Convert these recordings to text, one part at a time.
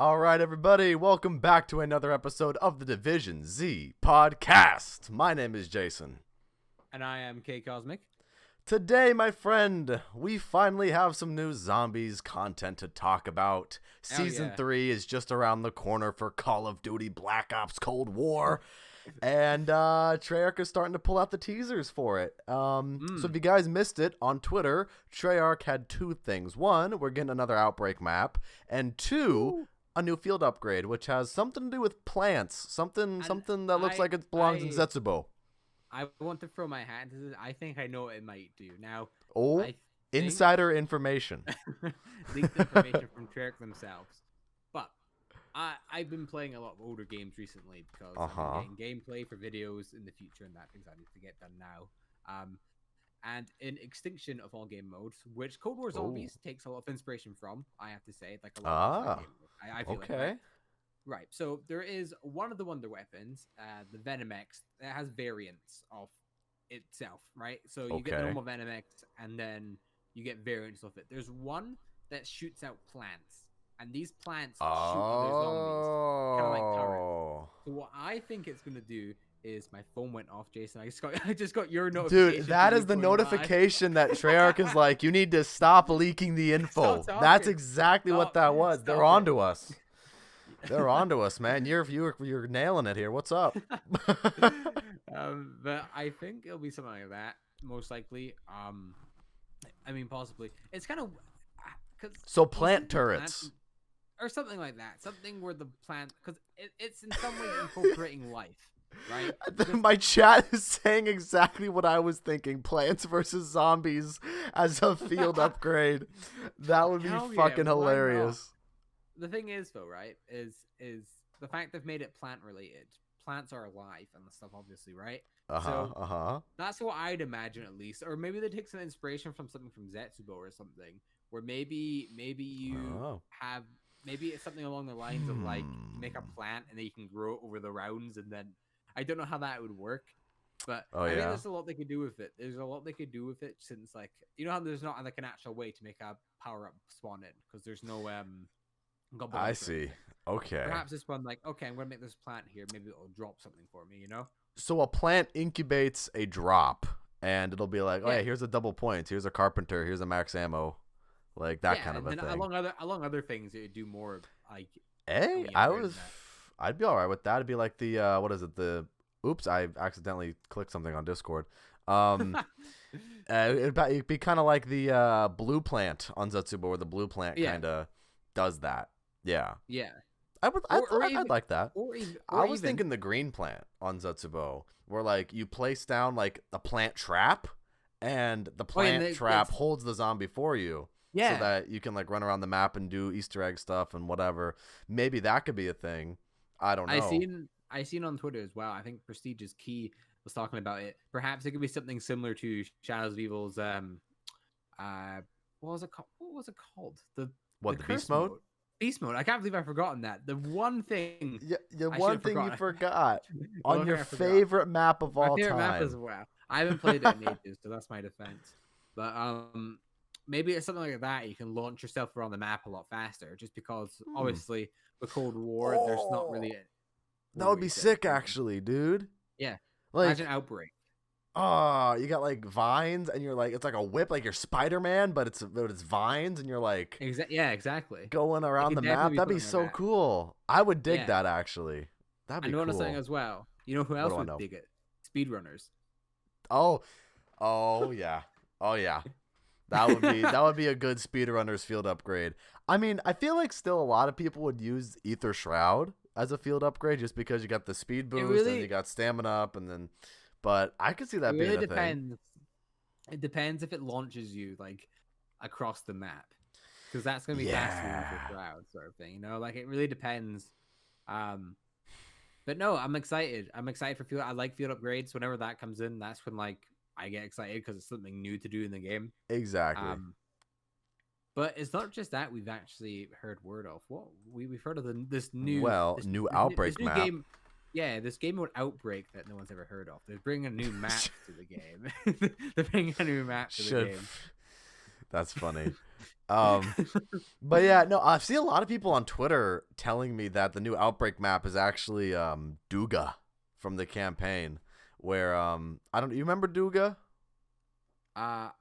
All right, everybody, welcome back to another episode of the Division Z podcast. My name is Jason. And I am K Cosmic. Today, my friend, we finally have some new zombies content to talk about. Season 3 is just around the corner for Call of Duty Black Ops Cold War. And Treyarch is starting to pull out the teasers for it. So if you guys missed it, on Twitter, Treyarch had two things. One, we're getting another Outbreak map. And two, a new field upgrade, which has something to do with plants. Something that looks like it belongs in Zetsubo. I want to throw my hat into this. I think I know what it might do. Now, insider information. Leaked information from Treyarch themselves. But I've been playing a lot of older games recently because I'm getting gameplay for videos in the future, and that things I need to get done now. And in Extinction of all game modes, which Cold War Zombies takes a lot of inspiration from, I have to say, like a lot of game modes. I feel like, right. So there is one of the wonder weapons, the Venom X, that has variants of itself, right? So you get normal Venom X, and then you get variants of it. There's one that shoots out plants, and these plants shoot other zombies, kind of like turrets. So what I think it's gonna do is my phone went off, Jason. I just got your notification. Dude, that is the notification that Treyarch is like, you need to stop leaking the info. That's exactly what that was. They're onto us. They're onto us, man. You're nailing it here. What's up? But I think it'll be something like that, most likely. I mean, possibly. It's kind of so plant turrets or something like that. Something where the plant, because it's in some way incorporating life. Right. My chat is saying exactly what I was thinking. Plants versus Zombies as a field upgrade. That would be fucking hilarious. The thing is, though, right, is the fact they've made it plant related. Plants are alive and the stuff, obviously, right? That's what I'd imagine, at least. Or maybe they take some inspiration from something from Zetsubo or something, where maybe you have maybe it's something along the lines of like make a plant and then you can grow it over the rounds, and then I don't know how that would work, but I think there's a lot they could do with it. There's a lot they could do with it, since like, you know how there's not like an actual way to make a power up spawn in because there's no I see. Okay. Perhaps this one, like, okay, I'm gonna make this plant here. Maybe it'll drop something for me, you know? So a plant incubates a drop, and it'll be like, oh yeah, here's a double points, here's a carpenter, here's a max ammo, like that kind of a thing. Along other things, it would do more like. Hey, I'd be all right with that. It'd be like the what is it? The oops, I accidentally clicked something on Discord. It'd be kind of like the blue plant on Zetsubo, where the blue plant kind of does that. Yeah. Yeah. I'd like that. I was thinking the green plant on Zetsubo, where like you place down like a plant trap, and the plant trap holds the zombie for you. Yeah. So that you can like run around the map and do Easter egg stuff and whatever. Maybe that could be a thing. I don't know. I seen on Twitter as well. I think Prestige's Key was talking about it. Perhaps it could be something similar to Shadows of Evil's what was it called? The Beast mode? Beast mode. I can't believe I've forgotten that. The one thing. Yeah, one thing you forgot on your favorite map of all time. My favorite map as well. I haven't played it in ages, so that's my defense. But maybe it's something like that. You can launch yourself around the map a lot faster, just because obviously with Cold War, there's not really. That would be sick, actually, dude. Yeah. Like, imagine Outbreak. Oh, you got like vines, and you're like, it's like a whip, like you're Spider-Man, but it's vines, and you're like, yeah, exactly, going around the map. That'd be so cool. I would dig that, actually. That'd be cool. I know something as well. You know who else would dig it? Speedrunners. Oh yeah. That would be a good speedrunners field upgrade. I mean, I feel like still a lot of people would use Ether Shroud as a field upgrade, just because you got the speed boost and you got stamina up, and then. But I could see that being a thing. It depends if it launches you like across the map, because that's gonna be faster with the crowd sort of thing. You know, like it really depends. But no, I'm excited. I'm excited for field. I like field upgrades. Whenever that comes in, that's when like I get excited because it's something new to do in the game. Exactly. But it's not just that we've actually heard word of. What we've heard of this new Outbreak map. Game. Yeah, this game mode Outbreak that no one's ever heard of. They're bringing a new map to the game. They're bringing a new map to the game. That's funny. But yeah, no, I see a lot of people on Twitter telling me that the new Outbreak map is actually Duga from the campaign, where I don't. You remember Duga? I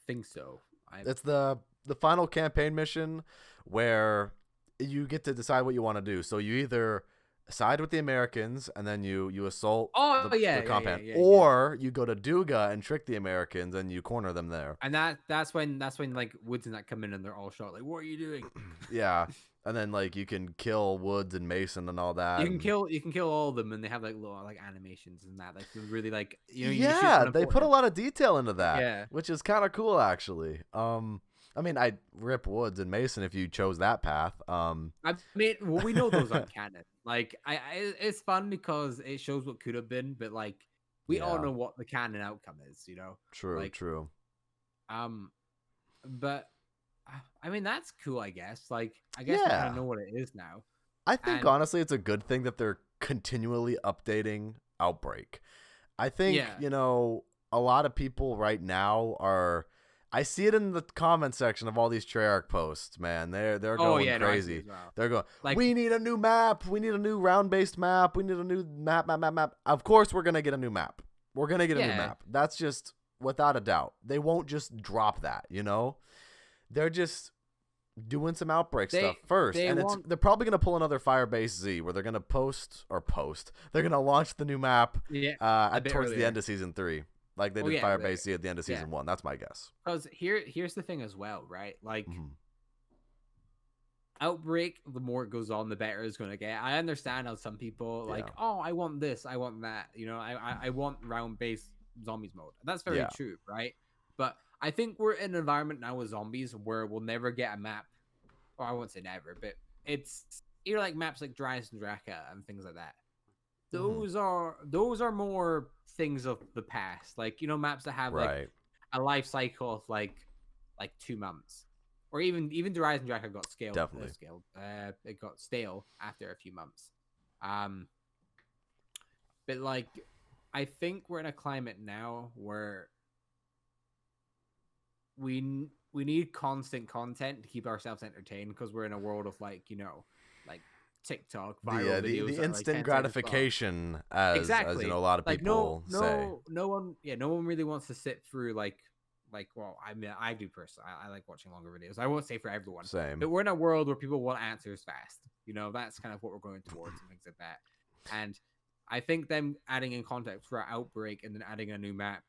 think so. It's the final campaign mission where you get to decide what you want to do. So you either side with the Americans and then you assault the compound, or you go to Duga and trick the Americans and you corner them there. And that's when like Woods and that come in and they're all shot like, what are you doing? Yeah. And then like you can kill Woods and Mason and all that. You can kill all of them, and they have like little like animations and that. Like really like yeah, they put a lot of detail into that. Yeah, which is kind of cool actually. I mean, I'd rip Woods and Mason if you chose that path. I mean, well, we know those aren't canon. Like, it's fun because it shows what could have been, but like, we all know what the canon outcome is, you know. True, like, true. But I mean, that's cool, I guess. Like, I guess we kind of know what it is now. I think honestly, it's a good thing that they're continually updating Outbreak. I think you know, a lot of people right now are. I see it in the comment section of all these Treyarch posts, man. They're going crazy. No, well. They're going, like, we need a new map. We need a new round-based map. We need a new map. Of course, we're going to get a new map. We're going to get a new map. That's just without a doubt. They won't just drop that, you know? They're just doing some Outbreak stuff first. And they're probably going to pull another Firebase Z where they're going to They're going to launch the new map towards the end of Season 3. Like they did Firebase Z at the end of Season 1. That's my guess. Because here's the thing as well, right? Like, Outbreak, the more it goes on, the better it's going to get. I understand how some people like, oh, I want this, I want that. You know, I want round-based zombies mode. That's very true, right? But I think we're in an environment now with zombies where we'll never get a map. Or I won't say never, but it's either like maps like Dryas and Draka and things like that. Those are more things of the past, like, you know, maps that have like a life cycle of like 2 months, or even the Rise and Draka got scaled. Definitely it got stale after a few months. But like, I think we're in a climate now where we need constant content to keep ourselves entertained, because we're in a world of like, you know, like TikTok viral videos, the instant gratification, as you know, a lot of people say. No one really wants to sit through like well, I mean, I do personally. I like watching longer videos. I won't say for everyone. Same. But we're in a world where people want answers fast. You know, that's kind of what we're going towards and things like that. And I think them adding in context for Outbreak and then adding a new map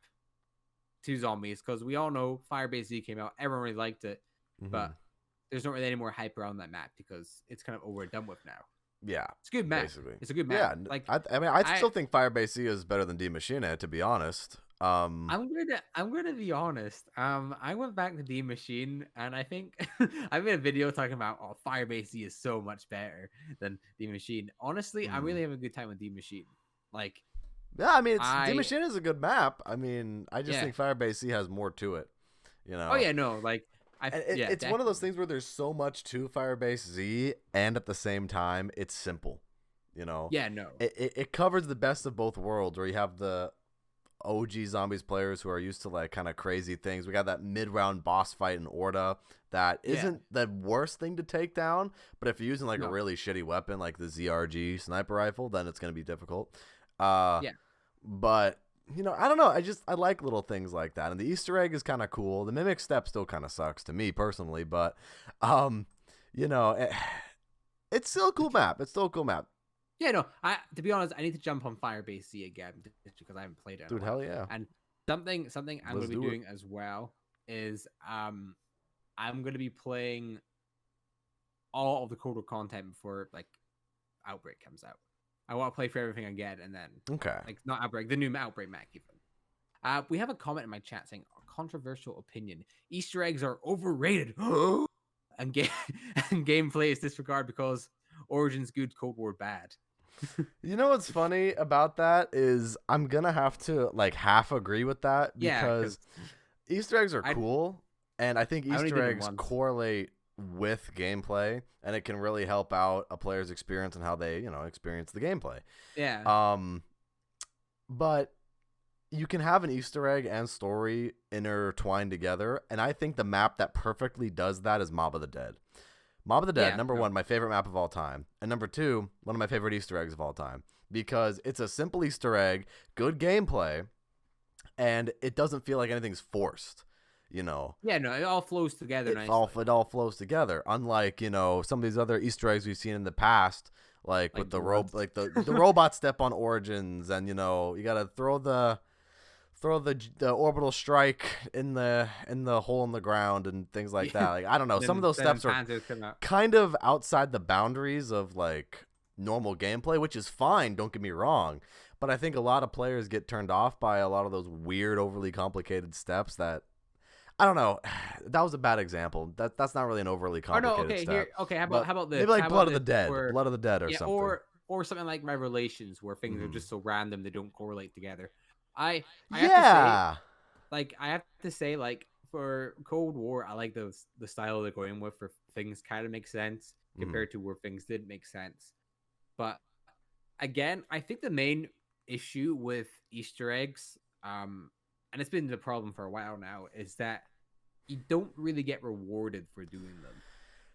to zombies, because we all know Firebase Z came out, everyone really liked it, but there's not really any more hype around that map because it's kind of over and done with now. Yeah, it's a good map. Basically, it's a good map. Yeah, like I still think Firebase Z is better than Die Maschine, to be honest. I'm gonna be honest. I went back to Die Maschine, and I think I made a video talking about Firebase Z is so much better than Die Maschine. Honestly, I really have a good time with Die Maschine. Like, yeah, I mean, Die Maschine is a good map. I mean, I just think Firebase Z has more to it. You know? Oh yeah, no, like. It's one of those things where there's so much to Firebase Z, and at the same time, it's simple. You know? Yeah, no. It covers the best of both worlds, where you have the OG Zombies players who are used to like kind of crazy things. We got that mid-round boss fight in Orda that isn't the worst thing to take down, but if you're using like a really shitty weapon like the ZRG sniper rifle, then it's going to be difficult. But you know, I don't know. I like little things like that. And the Easter egg is kind of cool. The Mimic Step still kind of sucks to me personally, but, you know, it's still a cool map. It's still a cool map. Yeah, no, to be honest, I need to jump on Firebase Z again just because I haven't played it. Dude, hell yeah. And something I'm going to be doing as well is I'm going to be playing all of the Cold War content before like Outbreak comes out. I want to play for everything again, and then like not Outbreak, the new Outbreak map even. We have a comment in my chat saying controversial opinion: Easter eggs are overrated, and gameplay is disregarded because Origin's good, Cold War bad. You know what's funny about that is I'm gonna have to like half agree with that, because Easter eggs are cool, and I think Easter eggs correlate with gameplay, and it can really help out a player's experience and how they, you know, experience the gameplay. Yeah. But you can have an Easter egg and story intertwined together, and I think the map that perfectly does that is Mob of the Dead. Mob of the Dead, number one, my favorite map of all time, and number two, one of my favorite Easter eggs of all time, because it's a simple Easter egg, good gameplay, and it doesn't feel like anything's forced. You know, yeah, no, it all flows together. It all flows together. Unlike, you know, some of these other Easter eggs we've seen in the past, like with the robot step on Origins, and you know, you gotta throw the orbital strike in the hole in the ground and things like that. Like, I don't know, some of those steps are kind of outside the boundaries of like normal gameplay, which is fine. Don't get me wrong, but I think a lot of players get turned off by a lot of those weird, overly complicated steps that. I don't know. That was a bad example. That's not really an overly complicated step. How about this? Maybe like Blood of the Dead or something. Or something like Revelations, where things are just so random they don't correlate together. I have to say, for Cold War, I like the style they're going with, where things kind of make sense compared to where things didn't make sense. But again, I think the main issue with Easter eggs, and it's been the problem for a while now, is that you don't really get rewarded for doing them.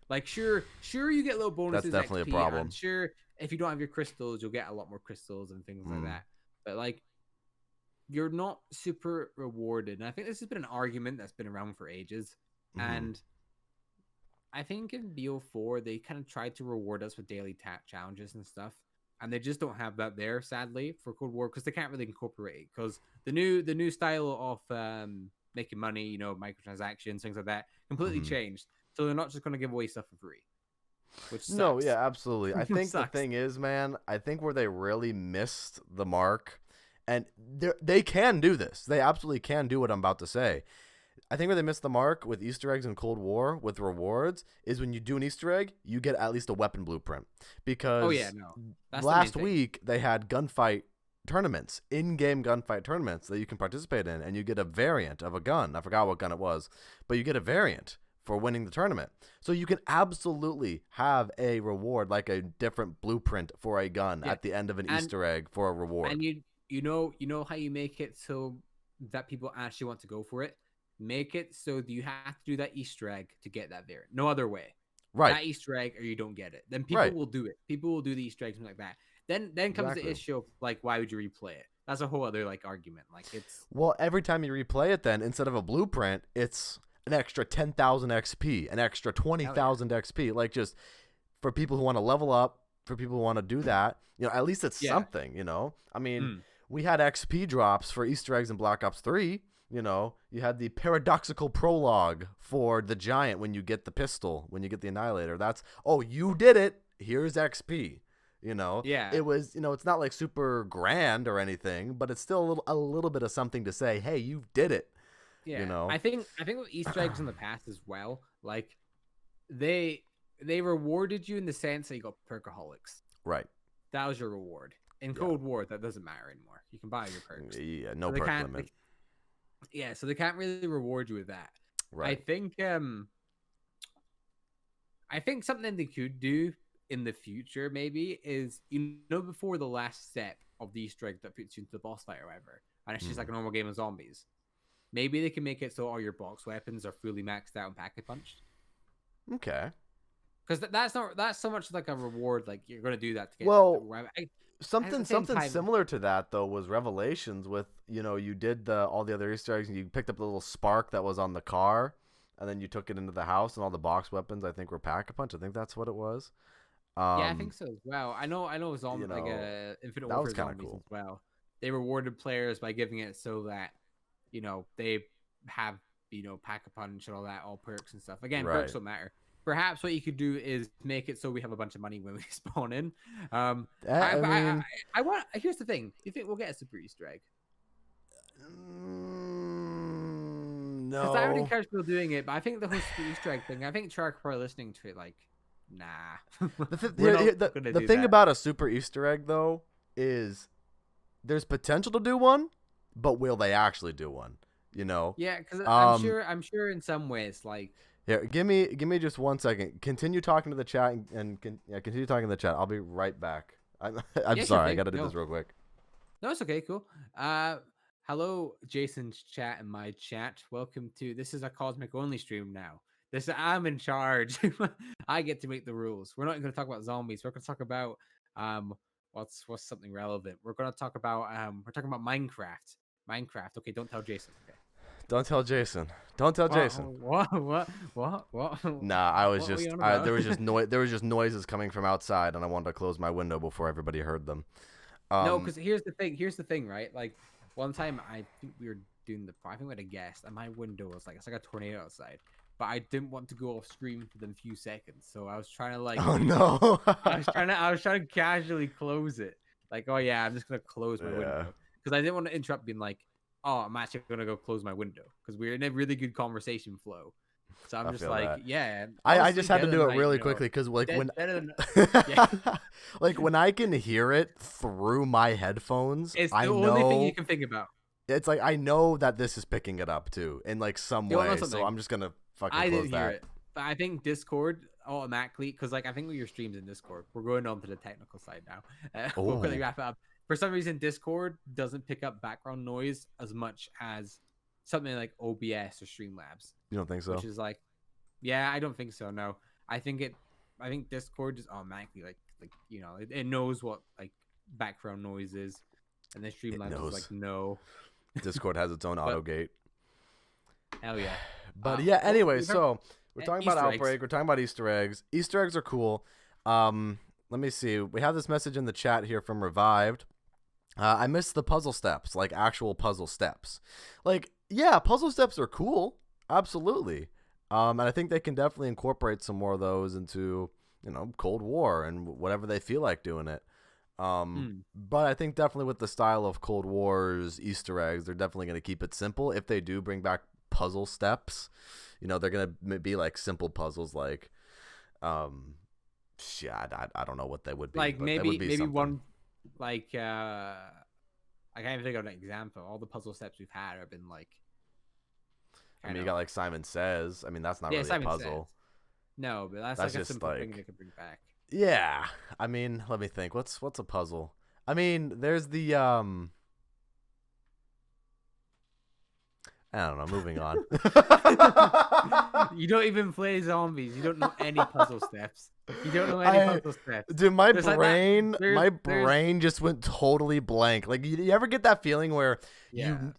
Like, sure, you get little bonuses. That's definitely XP, a problem. and sure, if you don't have your crystals, you'll get a lot more crystals and things like that. But like, you're not super rewarded. And I think this has been an argument that's been around for ages. And I think in BO4, they kind of tried to reward us with daily challenges and stuff. And they just don't have that there, sadly, for Cold War, because they can't really incorporate it. Because the new style of making money, you know, microtransactions, things like that, completely changed. So they're not just going to give away stuff for free. Which sucks. No, yeah, absolutely. I think the thing is, man, I think where they really missed the mark, and they can do this. They absolutely can do what I'm about to say. I think where they missed the mark with Easter eggs in Cold War with rewards is when you do an Easter egg, you get at least a weapon blueprint. Because last week they had gunfight tournaments, in-game gunfight tournaments that you can participate in, and you get a variant of a gun. I forgot what gun it was, but you get a variant for winning the tournament. So you can absolutely have a reward, like a different blueprint for a gun at the end of an Easter egg for a reward. And you know how you make it so that people actually want to go for it? Make it so that you have to do that Easter egg to get that variant. No other way. Right. That Easter egg or you don't get it. Then people will do it. People will do the Easter eggs, something like that. Then comes the issue of, like, why would you replay it? That's a whole other, like, argument. Like, it's... Well, every time you replay it, then, instead of a blueprint, it's an extra 10,000 XP, an extra 20,000 XP. Like, just for people who want to level up, for people who want to do that, you know, at least it's something, you know? I mean, we had XP drops for Easter eggs in Black Ops 3. You know, you had the paradoxical prologue for the giant when you get the pistol, when you get the annihilator. That's, oh, you did it. Here's XP. You know, it was, you know, it's not like super grand or anything, but it's still a little bit of something to say, hey, you did it. Yeah, you know, I think with Easter eggs in the past as well, like they rewarded you in the sense that you got perkaholics. Right. That was your reward. In Cold War, that doesn't matter anymore. You can buy your perks. Yeah, no perk limit. So they can't really reward you with that. Right. I think something they could do in the future maybe is, you know, before the last step of the Easter egg that puts you into the boss fight or whatever, and it's just like a normal game of zombies. Maybe they can make it so all your box weapons are fully maxed out and pack punched. Okay. Because that's so much like a reward. Like, you're gonna do that to get. Something similar to that though was Revelations with, you know, you did all the other Easter eggs and you picked up the little spark that was on the car, and then you took it into the house, and all the box weapons I think were pack-a-punch. I think that's what it was. Yeah, I think so as well. I know it was on Infinite Warfare Zombies cool as well. They rewarded players by giving it so that, you know, they have, you know, pack-a-punch and all that, all perks and stuff. Again, perks don't matter. Perhaps what you could do is make it so we have a bunch of money when we spawn in. Here's the thing. Do you think we'll get a super Easter egg? No. Because I already encourage people doing it, but I think the whole super Easter egg thing, I think Treyarch are listening to it like, nah. The thing about a super Easter egg, though, is there's potential to do one, but will they actually do one? You know? Yeah, because I'm sure in some ways, like... Here, give me just 1 second. Continue talking to the chat and continue talking to the chat. I'll be right back. I'm sorry. I got to do this real quick. No, it's okay. Cool. Hello, Jason's chat and my chat. Welcome to this is a cosmic only stream now. I'm in charge. I get to make the rules. We're not going to talk about zombies. We're going to talk about what's something relevant. We're going to talk about we're talking about Minecraft. Minecraft. Okay, don't tell Jason. Okay. Don't tell Jason. Don't tell Jason. What? Nah, I was What just there was just noises coming from outside, and I wanted to close my window before everybody heard them. No, because here's the thing. Here's the thing, right? Like one time, I think we were doing I think we had a guest, and my window was like it's like a tornado outside. But I didn't want to go off screen for them few seconds, so I was trying to like. Oh no! I was trying to casually close it. Like, oh yeah, I'm just gonna close my window because I didn't want to interrupt, being like, oh, I'm actually gonna go close my window because we're in a really good conversation flow. So I'm just like, that. Yeah. I just had to do it really quickly because like like when I can hear it through my headphones, it's the only thing you can think about. It's like I know that this is picking it up too in like some way, so I'm just gonna fucking close that. I didn't hear it, but I think Discord automatically, because like I think with your streams in Discord, we're going on to the technical side now. We'll quickly wrap it up. For some reason, Discord doesn't pick up background noise as much as something like OBS or Streamlabs. You don't think so? Which is like, yeah, I don't think so. No, I think Discord just automatically like you know it knows what like background noise is, and then Streamlabs is like no. Discord has its own auto gate. Hell yeah. But yeah, anyway, so we're talking about Outbreak. We're talking about Easter eggs. Easter eggs are cool. Let me see. We have this message in the chat here from Revived. I missed the puzzle steps, like actual puzzle steps. Like, yeah, puzzle steps are cool. Absolutely. And I think they can definitely incorporate some more of those into, you know, Cold War and whatever they feel like doing it. But I think definitely with the style of Cold War's Easter eggs, they're definitely going to keep it simple. If they do bring back puzzle steps, you know, they're going to be like simple puzzles like, I don't know what they would be. Like maybe something. One, like, I can't even think of an example. All the puzzle steps we've had have been like, I mean, you got like Simon Says. I mean, that's not really a puzzle. Says. No, but that's like a simple thing they could bring back. Yeah, I mean, let me think. What's a puzzle? I mean, there's the I don't know. Moving on. You don't even play zombies. You don't know any puzzle steps. You don't know any puzzle steps. Dude, my brain just went totally blank. Like, you ever get that feeling where you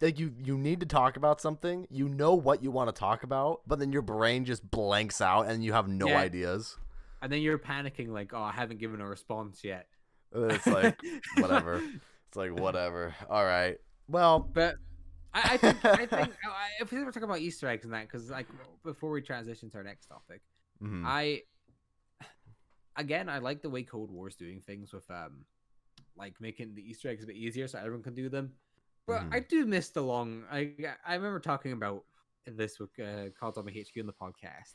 need to talk about something, you know what you want to talk about, but then your brain just blanks out and you have no ideas. And then you're panicking like, oh, I haven't given a response yet. It's like, whatever. It's like, whatever. All right. Well, but I think if we were talking about Easter eggs and that, because like before we transition to our next topic, I like the way Cold War's doing things with like making the Easter eggs a bit easier so everyone can do them. But I do miss the long. I remember talking about this with Call Zombie HQ in the podcast.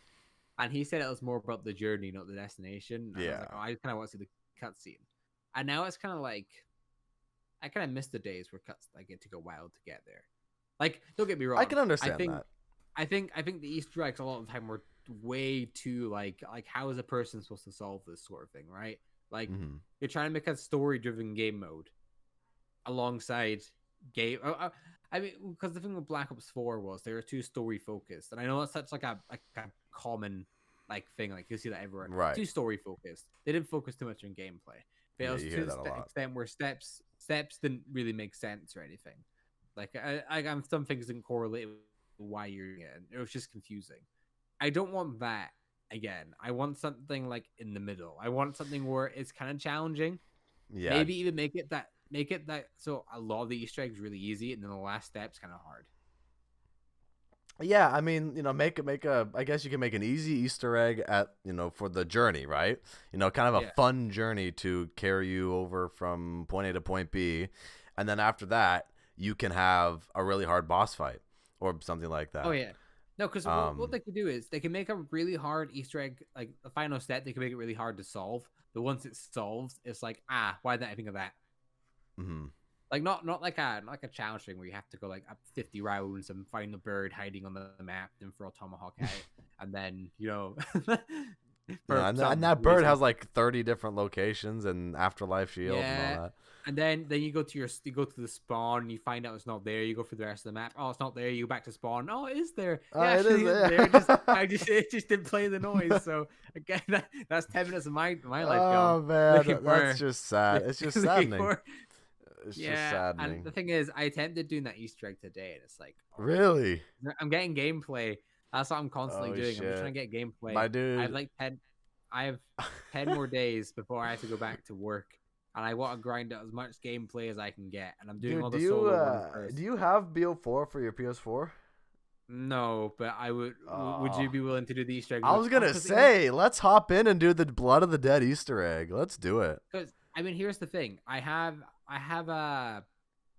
And he said it was more about the journey, not the destination. And I kind of want to see the cutscene. And now it's kind of like, I kind of miss the days where I get to go wild to get there. Like, don't get me wrong. I can understand that. I think the Easter eggs a lot of the time were way too like how is a person supposed to solve this sort of thing, right? Like you're trying to make a story-driven game mode alongside game. I mean, because the thing with Black Ops 4 was they were too story focused, and I know that's such like a common like thing, like you see that everywhere. Right. Too story focused. They didn't focus too much on gameplay. But it was to the extent where steps didn't really make sense or anything. Like some things didn't correlate with why you're doing it. It was just confusing. I don't want that again. I want something like in the middle. I want something where it's kind of challenging. Yeah. Maybe even make it that so a lot of the Easter eggs really easy, and then the last step's kind of hard. Yeah, I mean, you know, I guess you can make an easy Easter egg for the journey, right? You know, kind of a fun journey to carry you over from point A to point B, and then after that, you can have a really hard boss fight or something like that. Oh yeah, no, because what they could do is they can make a really hard Easter egg, like the final step. They can make it really hard to solve, but once it's solved, it's like, why didn't I think of that? Like not like a challenge thing where you have to go like up 50 rounds and find the bird hiding on the map and throw a tomahawk at it, and then Yeah, and that bird has like 30 different locations and Afterlife Shield and all that. And then you go to the spawn and you find out it's not there. You go for the rest of the map. Oh, it's not there. You go back to spawn. Oh, it is there. Yeah, it is there. It just didn't play the noise. So again, that's 10 minutes of my life. Oh man, that's just sad. It's just saddening. It's just saddening. And the thing is, I attempted doing that Easter egg today, and it's like, really, I'm getting gameplay. That's what I'm constantly doing. Shit. I'm just trying to get gameplay. My dude, I have 10 more days before I have to go back to work. And I want to grind out as much gameplay as I can get, and I'm doing all the solo ones first. Do you have BO4 for your PS4? No, but I would. Would you be willing to do the Easter egg? I was gonna say, let's hop in and do the Blood of the Dead Easter egg. Let's do it. Because I mean, here's the thing. I had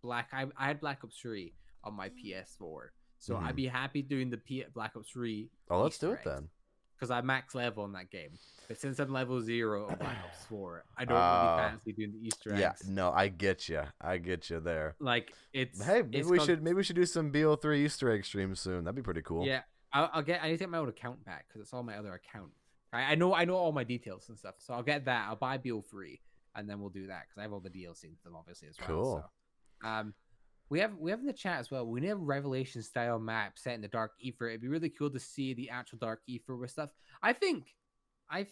Black Ops 3 on my PS4, so I'd be happy doing the Black Ops 3. Oh, let's do it then. Because I'm max level in that game. But since I'm level 0 on Black Ops 4, I don't really fancy doing the Easter eggs. Yeah, no, I get you. there. Like it's maybe we should do some BO3 Easter egg streams soon. That'd be pretty cool. Yeah, I need to get my own account back because it's on my other account. Right? I know all my details and stuff, so I'll get that. I'll buy BO3 and then we'll do that because I have all the DLC and them obviously as well. Cool. So, we have in the chat as well. We need a Revelation style map set in the Dark Ether. It'd be really cool to see the actual Dark Ether with stuff. I think I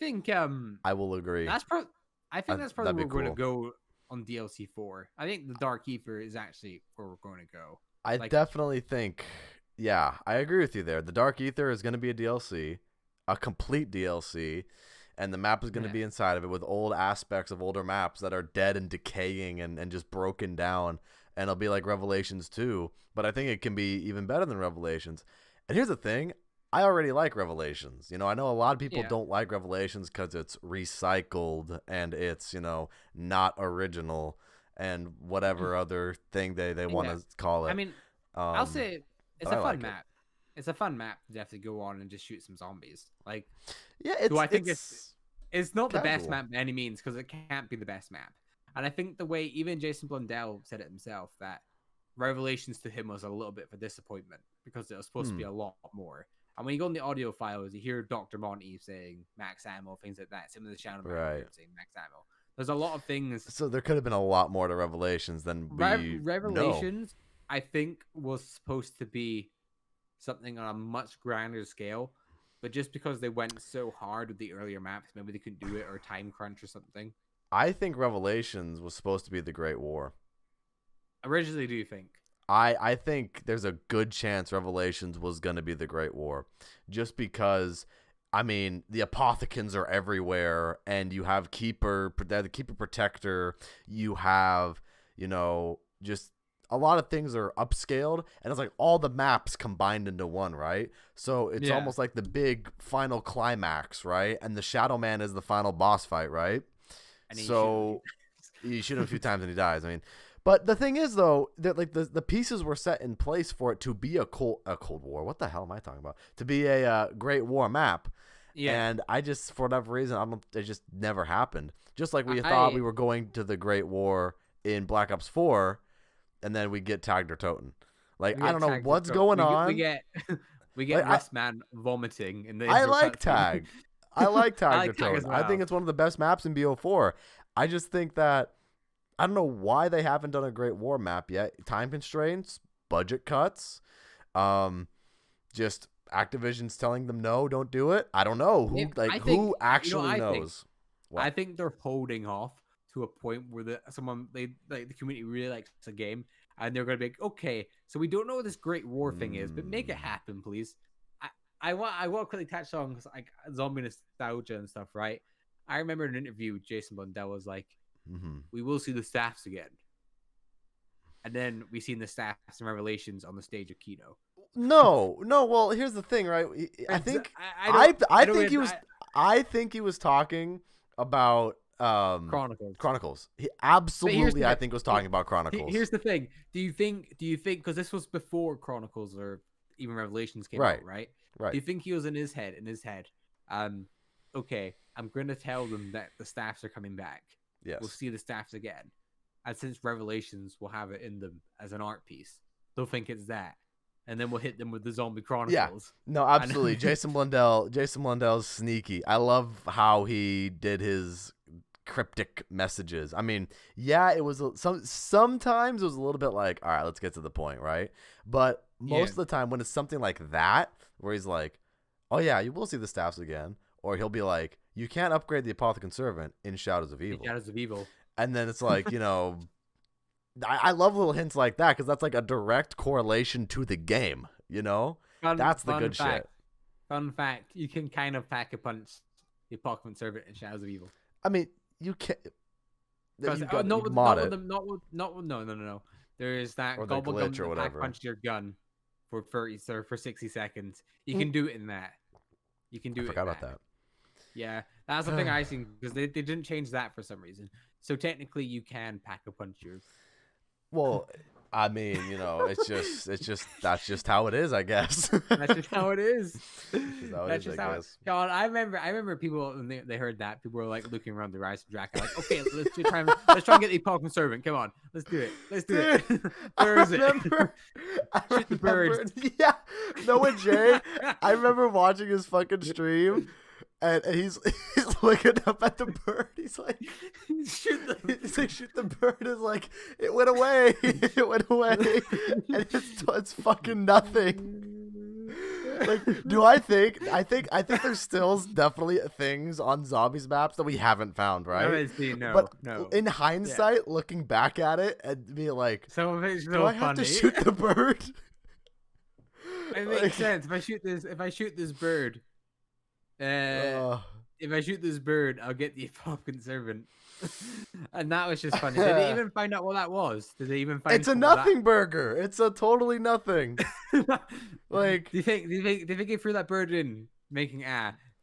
will agree. That's probably that's probably where we're cool. going to go on DLC 4. I think the Dark Ether is actually where we're going to go. I definitely think, yeah, I agree with you there. The Dark Ether is going to be a DLC, a complete DLC, and the map is going to be inside of it with old aspects of older maps that are dead and decaying and just broken down. And it'll be like Revelations 2, but I think it can be even better than Revelations. And here's the thing. I already like Revelations. I know a lot of people don't like Revelations because it's recycled and it's, not original and whatever other thing they want to call it. I mean, I'll say it's a fun map. It's a fun map to have to go on and just shoot some zombies. Like, yeah, it's not the best map by any means because it can't be the best map. And I think the way even Jason Blundell said it himself that Revelations to him was a little bit of a disappointment because it was supposed to be a lot more. And when you go in the audio files, you hear Dr. Monty saying max ammo, things like that. Some of the Shadow Man saying max ammo. There's a lot of things. So there could have been a lot more to Revelations than Revelations, I think, was supposed to be something on a much grander scale. But just because they went so hard with the earlier maps, maybe they couldn't do it or time crunch or something. I think Revelations was supposed to be the Great War. Originally, do you think? I think there's a good chance Revelations was going to be the Great War. Just because, I mean, the Apothecans are everywhere, and you have the Keeper Protector, you have, just a lot of things are upscaled, and it's like all the maps combined into one, right? So it's almost like the big final climax, right? And the Shadow Man is the final boss fight, right? So you shoot him a few times and he dies. I mean, but the thing is though that like the pieces were set in place for it to be a Cold War. What the hell am I talking about? To be a Great War map. Yeah. And I just for whatever reason it just never happened. Just like we thought we were going to the Great War in Black Ops 4, and then we get Tagger Toten. Like I don't know what's going on. We get Rustman vomiting in the. I like Tag. I like Tagger Toten. Well. I think it's one of the best maps in BO4. I just think that I don't know why they haven't done a Great War map yet. Time constraints, budget cuts, just Activision's telling them no, don't do it. I don't know who actually knows. I think they're holding off to a point where the community really likes a game, and they're going to be like, okay, so we don't know what this Great War thing is, but make it happen, please. I want to quickly touch on like zombie nostalgia and stuff, right? I remember in an interview, Jason Blundell was like, we will see the staffs again. And then we seen the staffs in Revelations on the stage of Kino. No. Well, here's the thing, right? I think I think he was talking about Chronicles. He absolutely, I think, was talking about Chronicles. Here's the thing. Do you think because this was before Chronicles or even Revelations came out, right? Right. Do you think he was in his head? Okay, I'm going to tell them that the staffs are coming back. Yes. We'll see the staffs again. And since Revelations will have it in them as an art piece, they'll think it's that. and then we'll hit them with the Zombie Yeah, Chronicles. no, absolutely. Jason Blundell's sneaky. I love how he did his cryptic messages. I mean, yeah, it was sometimes it was a little bit like, all right, let's get to the point, right? But most of the time when it's something like that, where he's like, oh yeah, you will see the staffs again, or he'll be like, you can't upgrade the Apothicon Servant in Shadows of Evil. And then it's like, I love little hints like that because that's like a direct correlation to the game, That's the good shit. Fun fact, you can kind of pack a punch the Apothicon Servant in Shadows of Evil. I mean, you can't. No. There is that gobble gun that pack punch your gun for 60 seconds. You can do it in that. I forgot about that. Yeah, that's the thing I seen because they didn't change that for some reason. So technically, you can pack a punch your. Well, I mean, it's just that's just how it is, I guess. That's just how it is. That's just how it is. God, I remember people when they heard that, people were like looking around the Rise of Draca, like, okay, let's try and get the Apothicon Servant. Come on, let's do it. Where is it? Shoot the bird. Yeah, Noah J. I remember watching his fucking stream. And he's looking up at the bird. He's like, shoot the bird. Is like, it went away. And it's fucking nothing. Like, I think there's still definitely things on zombies maps that we haven't found, right? No. In hindsight, looking back at it and be like, some of it's do I have to shoot the bird? It makes sense. If I shoot this bird. If I shoot this bird, I'll get the Apothicon Servant. And that was just funny. Did they even find out what that was? Did they even find It's a nothing burger. It's a totally nothing. Like, do you think they threw that bird in making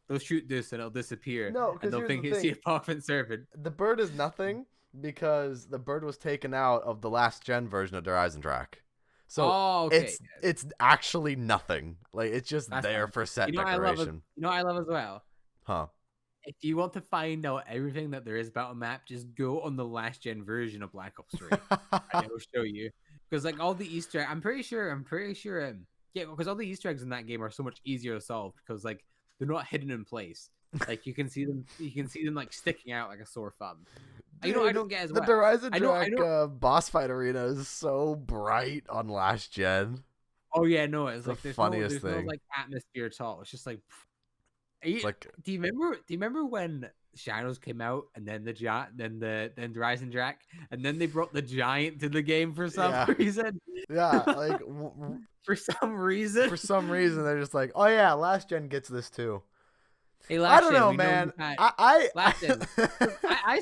they'll shoot this and it'll disappear? No, and they'll think it's the Apothicon Servant. The bird is nothing because the bird was taken out of the last gen version of Der Eisendrache. So it's actually nothing. Like, it's just there for set decoration. I love as well. Huh. If you want to find out everything that there is about a map, just go on the last gen version of Black Ops 3. And it'll show you. Because like all the Easter eggs, I'm pretty sure because all the Easter eggs in that game are so much easier to solve because like they're not hidden in place. Like you can see them like sticking out like a sore thumb. Dude, I don't get as well. The Der Eisendrache boss fight arena is so bright on last gen. Oh yeah, no, it's like the funniest thing. No like atmosphere at all. It's just like, do you remember when Shadows came out and then the Der Eisendrache and then they brought the Giant to the game for some reason? Yeah, like for some reason. For some reason they're just like, oh yeah, last gen gets this too. Hey, I don't know, man. I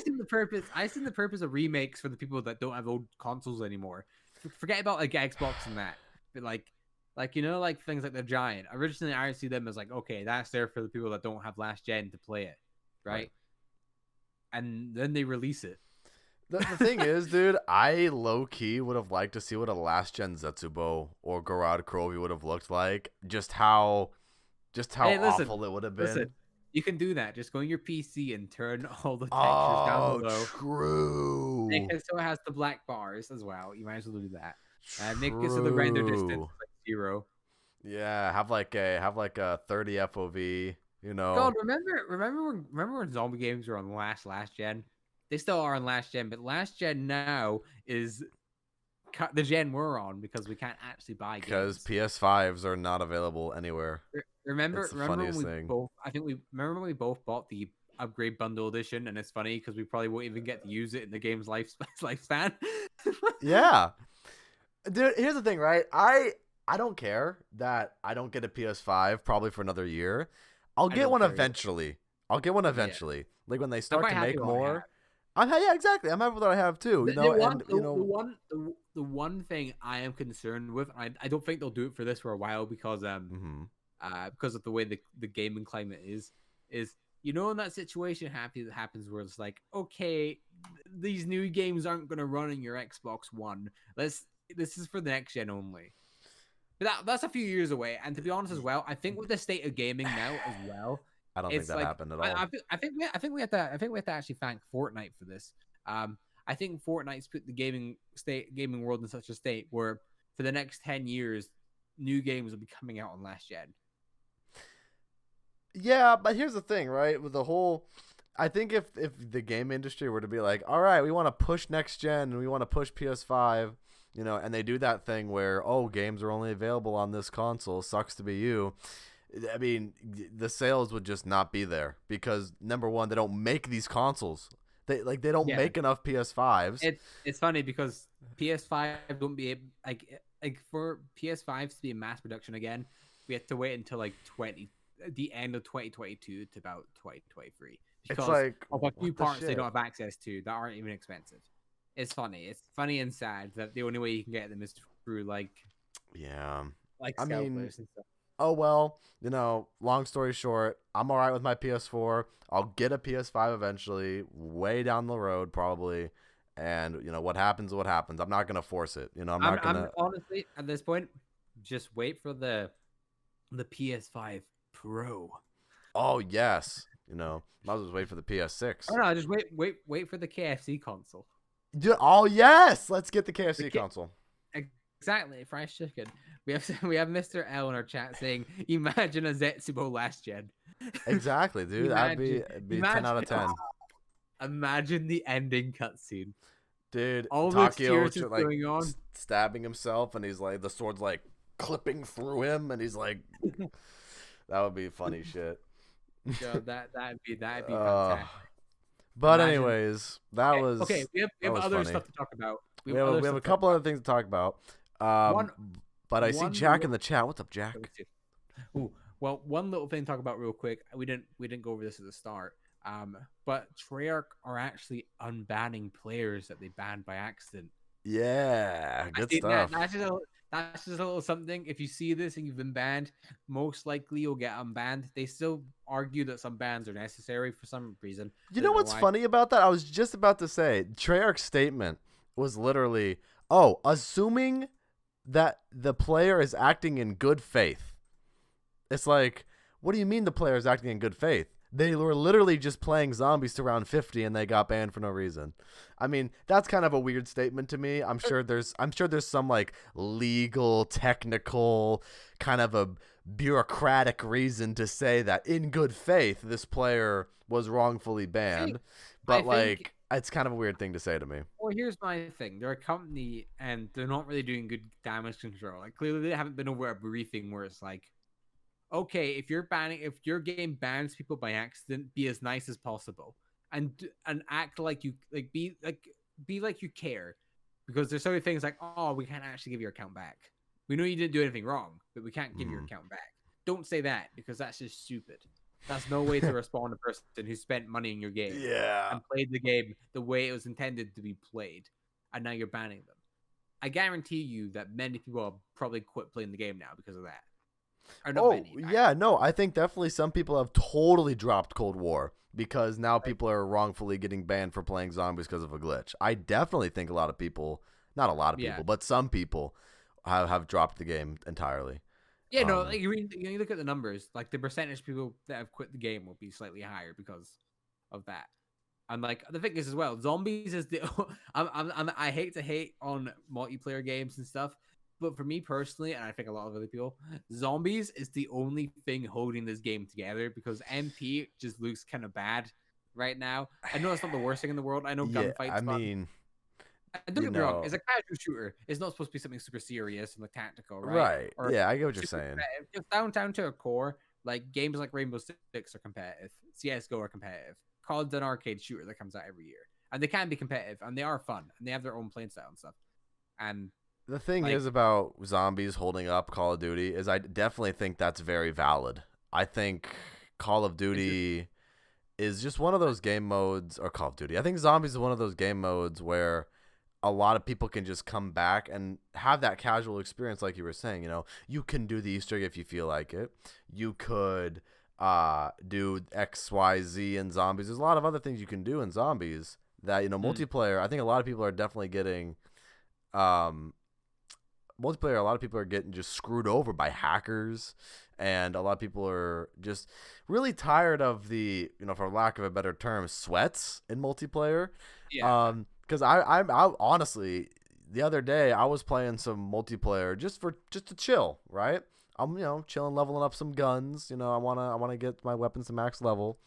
seen the purpose. I seen the purpose of remakes for the people that don't have old consoles anymore. Forget about like Xbox and that, but like things like the Giant. Originally, I see them as like, okay, that's there for the people that don't have last gen to play it, right? And then they release it. The thing is, dude, I low key would have liked to see what a last gen Zetsubo or Gorod Krovi would have looked like. Just how awful it would have been. Listen. You can do that. Just go on your PC and turn all the textures down below. True. Make it so it has the black bars as well. You might as well do that. Make it so the render distance is like 0. Yeah, have like a 30 FOV. God, remember when zombie games were on last gen? They still are on last gen, but last gen now is the gen we're on because we can't actually buy games. Because PS5s are not available anywhere. Remember when we both bought the upgrade bundle edition, and it's funny because we probably won't even get to use it in the game's lifespan. Yeah, dude. Here's the thing, right? I don't care that I don't get a PS5 probably for another year. I'll get one eventually. Like when they start to make more. Yeah, exactly. I'm happy with what I have too. The one thing I am concerned with, I don't think they'll do it for this for a while because of the way the gaming climate is in that situation happens where it's like, okay, these new games aren't going to run on your Xbox One. This is for the next gen only. But that's a few years away. And to be honest as well, I think with the state of gaming now as well, I don't think that happened at all. I think we have to actually thank Fortnite for this. I think Fortnite's put the gaming world in such a state where for the next 10 years, new games will be coming out on last gen. Yeah, but here's the thing, right? With the whole, I think if the game industry were to be like, all right, we want to push next gen and we want to push PS5, and they do that thing where, oh, games are only available on this console, sucks to be you. I mean, the sales would just not be there because number one, they don't make these consoles. They don't make enough PS5s. It's funny because PS5 won't be like for PS5s to be in mass production again, we have to wait until like the end of 2022 to about 2023 because it's like of a few parts they don't have access to that aren't even expensive. It's funny and sad that the only way you can get them is through like scalpers and stuff. Oh well, long story short, I'm all right with my PS4. I'll get a PS5 eventually, way down the road probably. And, what happens, what happens. I'm not going to force it. I'm not going to. Honestly, at this point, just wait for the PS5 Pro. Oh, yes. Might as well wait for the PS6. Oh, no, just wait for the KFC console. Oh, yes. Let's get the KFC console. Exactly, fried chicken. We have Mr. L in our chat saying, "Imagine a Zetsubo last gen." Exactly, dude. That'd be 10 out of 10. Imagine the ending cutscene, dude. All Takeo those going on, stabbing himself, and he's like, the sword's like clipping through him, and he's like, that would be funny shit. So that'd be fantastic. But anyways, that was okay. We have other funny. stuff to talk about. We have a couple other things to talk about. But I see Jack in the chat. What's up, Jack? Ooh, well, one little thing to talk about real quick. We didn't go over this at the start. But Treyarch are actually unbanning players that they banned by accident. Yeah, good stuff. That's just a little something. If you see this and you've been banned, most likely you'll get unbanned. They still argue that some bans are necessary for some reason. You know what's funny about that? I was just about to say, Treyarch's statement was literally, assuming that the player is acting in good faith. It's like, what do you mean the player is acting in good faith? They were literally just playing zombies to round 50 and they got banned for no reason. I mean, that's kind of a weird statement to me. I'm sure there's some like legal, technical, kind of a bureaucratic reason to say that in good faith this player was wrongfully banned. It's kind of a weird thing to say to me. Well, here's my thing. They're a company and they're not really doing good damage control. Like clearly they haven't been over a briefing where it's like, okay, if your game bans people by accident, be as nice as possible and act like you be like you care, because there's so many things like, oh, we can't actually give your account back. We know you didn't do anything wrong, but we can't give your account back. Don't say that because that's just stupid. That's no way to respond to a person who spent money in your game and played the game the way it was intended to be played, and now you're banning them. I guarantee you that many people have probably quit playing the game now because of that. I think definitely some people have totally dropped Cold War because now people are wrongfully getting banned for playing zombies because of a glitch. I definitely think not a lot of people, but some people have dropped the game entirely. Yeah, no, like you look at the numbers, like the percentage of people that have quit the game will be slightly higher because of that. And like the thing is as well, zombies is the I hate to hate on multiplayer games and stuff. But for me personally, and I think a lot of other people, zombies is the only thing holding this game together because MP just looks kind of bad right now. I know it's not the worst thing in the world. I know gunfights. I mean, don't get me wrong. It's a casual shooter. It's not supposed to be something super serious and like tactical, right? Right. Yeah, I get what you're saying. Just down to a core, like games like Rainbow Six are competitive. CS:GO are competitive. COD's an arcade shooter that comes out every year, and they can be competitive, and they are fun, and they have their own playing style and stuff. And the thing is about zombies holding up Call of Duty is I definitely think that's very valid. I think Call of Duty is just one of those game modes, or Call of Duty. I think zombies is one of those game modes where a lot of people can just come back and have that casual experience like you were saying. You can do the Easter egg if you feel like it. You could do X, Y, Z in zombies. There's a lot of other things you can do in zombies that, multiplayer, I think a lot of people are definitely getting multiplayer, a lot of people are getting just screwed over by hackers, and a lot of people are just really tired of the, for lack of a better term, sweats in multiplayer. Yeah. Because I honestly, the other day I was playing some multiplayer just to chill, right? I'm chilling, leveling up some guns. I wanna get my weapons to max level,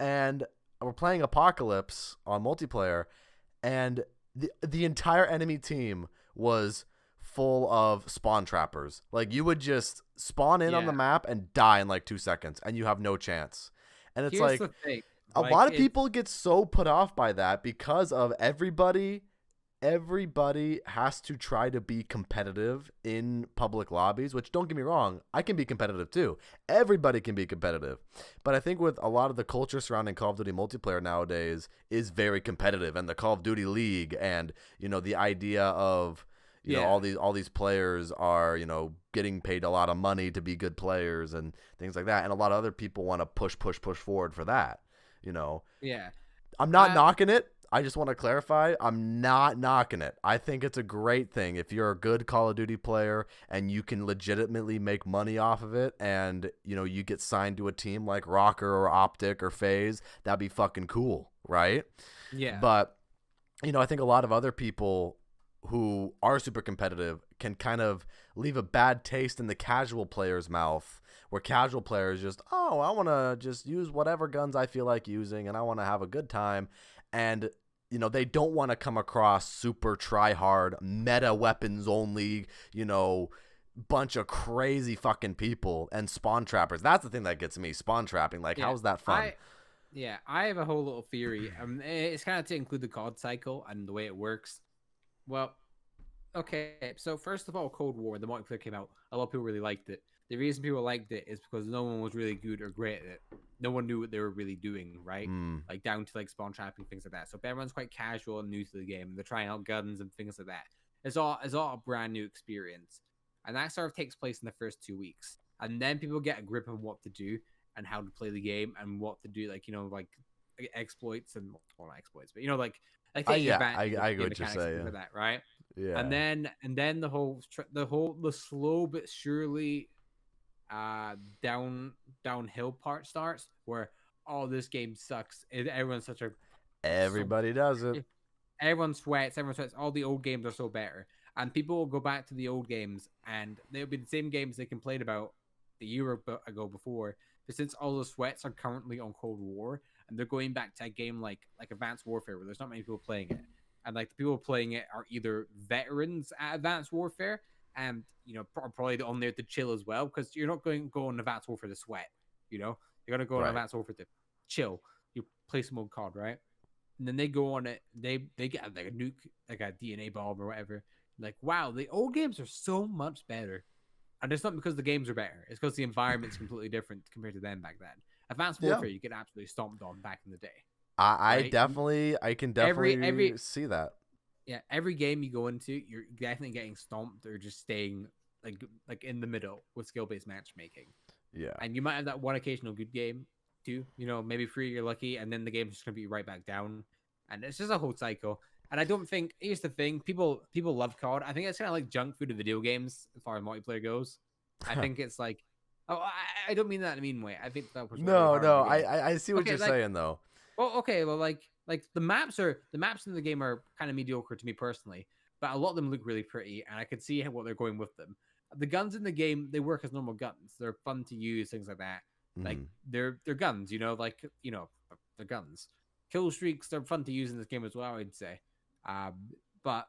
and we're playing Apocalypse on multiplayer, and the entire enemy team was full of spawn trappers. Like, you would just spawn in on the map and die in like 2 seconds, and you have no chance. And it's Here's the thing. A lot of people get so put off by that because of everybody has to try to be competitive in public lobbies, which, don't get me wrong, I can be competitive too. Everybody can be competitive. But I think with a lot of the culture surrounding Call of Duty multiplayer nowadays is very competitive, and the Call of Duty League, and the idea of all these players are getting paid a lot of money to be good players and things like that, and a lot of other people want to push forward for that. Yeah. I'm not knocking it. I just want to clarify, I'm not knocking it. I think it's a great thing if you're a good Call of Duty player and you can legitimately make money off of it, and you get signed to a team like Rocker or Optic or FaZe. That'd be fucking cool, right? Yeah. But I think a lot of other people who are super competitive can kind of leave a bad taste in the casual player's mouth, where casual players just, I want to just use whatever guns I feel like using, and I want to have a good time. And, they don't want to come across super try-hard, meta weapons only, bunch of crazy fucking people and spawn trappers. That's the thing that gets me, spawn trapping. Like, how's that fun? I have a whole little theory. It's kind of to include the COD cycle and the way it works. Well, okay, so first of all, Cold War, the multiplayer came out. A lot of people really liked it. The reason people liked it is because no one was really good or great at it. No one knew what they were really doing, right? Like, down to like spawn trapping, things like that. So everyone's quite casual and new to the game. They're trying out guns and things like that. It's all a brand new experience, and that sort of takes place in the first 2 weeks. And then people get a grip on what to do and how to play the game and what to do, like exploits and not exploits, but I get what you're saying. Like that, right? Yeah. And then the slow but surely downhill part starts, where this game sucks. Everyone's everybody does it. Everyone sweats. All the old games are so better, and people will go back to the old games, and they'll be the same games they complained about a year ago before. But since all the sweats are currently on Cold War, and they're going back to a game like Advanced Warfare, where there's not many people playing it, and like the people playing it are either veterans at Advanced Warfare, and probably on there to chill as well, because you're not going to go on Advanced Warfare to sweat. You're gonna go on Advanced Warfare to chill. You play some old COD, right? And then they go on it. They get like a nuke, like a DNA bomb or whatever. Like, wow, the old games are so much better. And it's not because the games are better. It's because the environment's completely different compared to them back then. Advanced Warfare, you get absolutely stomped on back in the day. I can definitely see that. Yeah, every game you go into, you're definitely getting stomped or just staying like in the middle with skill-based matchmaking. Yeah. And you might have that one occasional good game too. Maybe 3 you're lucky, and then the game's just gonna be right back down. And it's just a whole cycle. And I don't think, here's the thing, people love COD. I think it's kind of like junk food of video games as far as multiplayer goes. I think it's like, I don't mean that in a mean way. I think that was I see what you're saying though. Well, okay, well, like the maps in the game are kind of mediocre to me personally, but a lot of them look really pretty, and I could see what they're going with them. The guns in the game, they work as normal guns. They're fun to use, things like that. Like they're guns, they're guns. Kill streaks, they're fun to use in this game as well, I'd say. But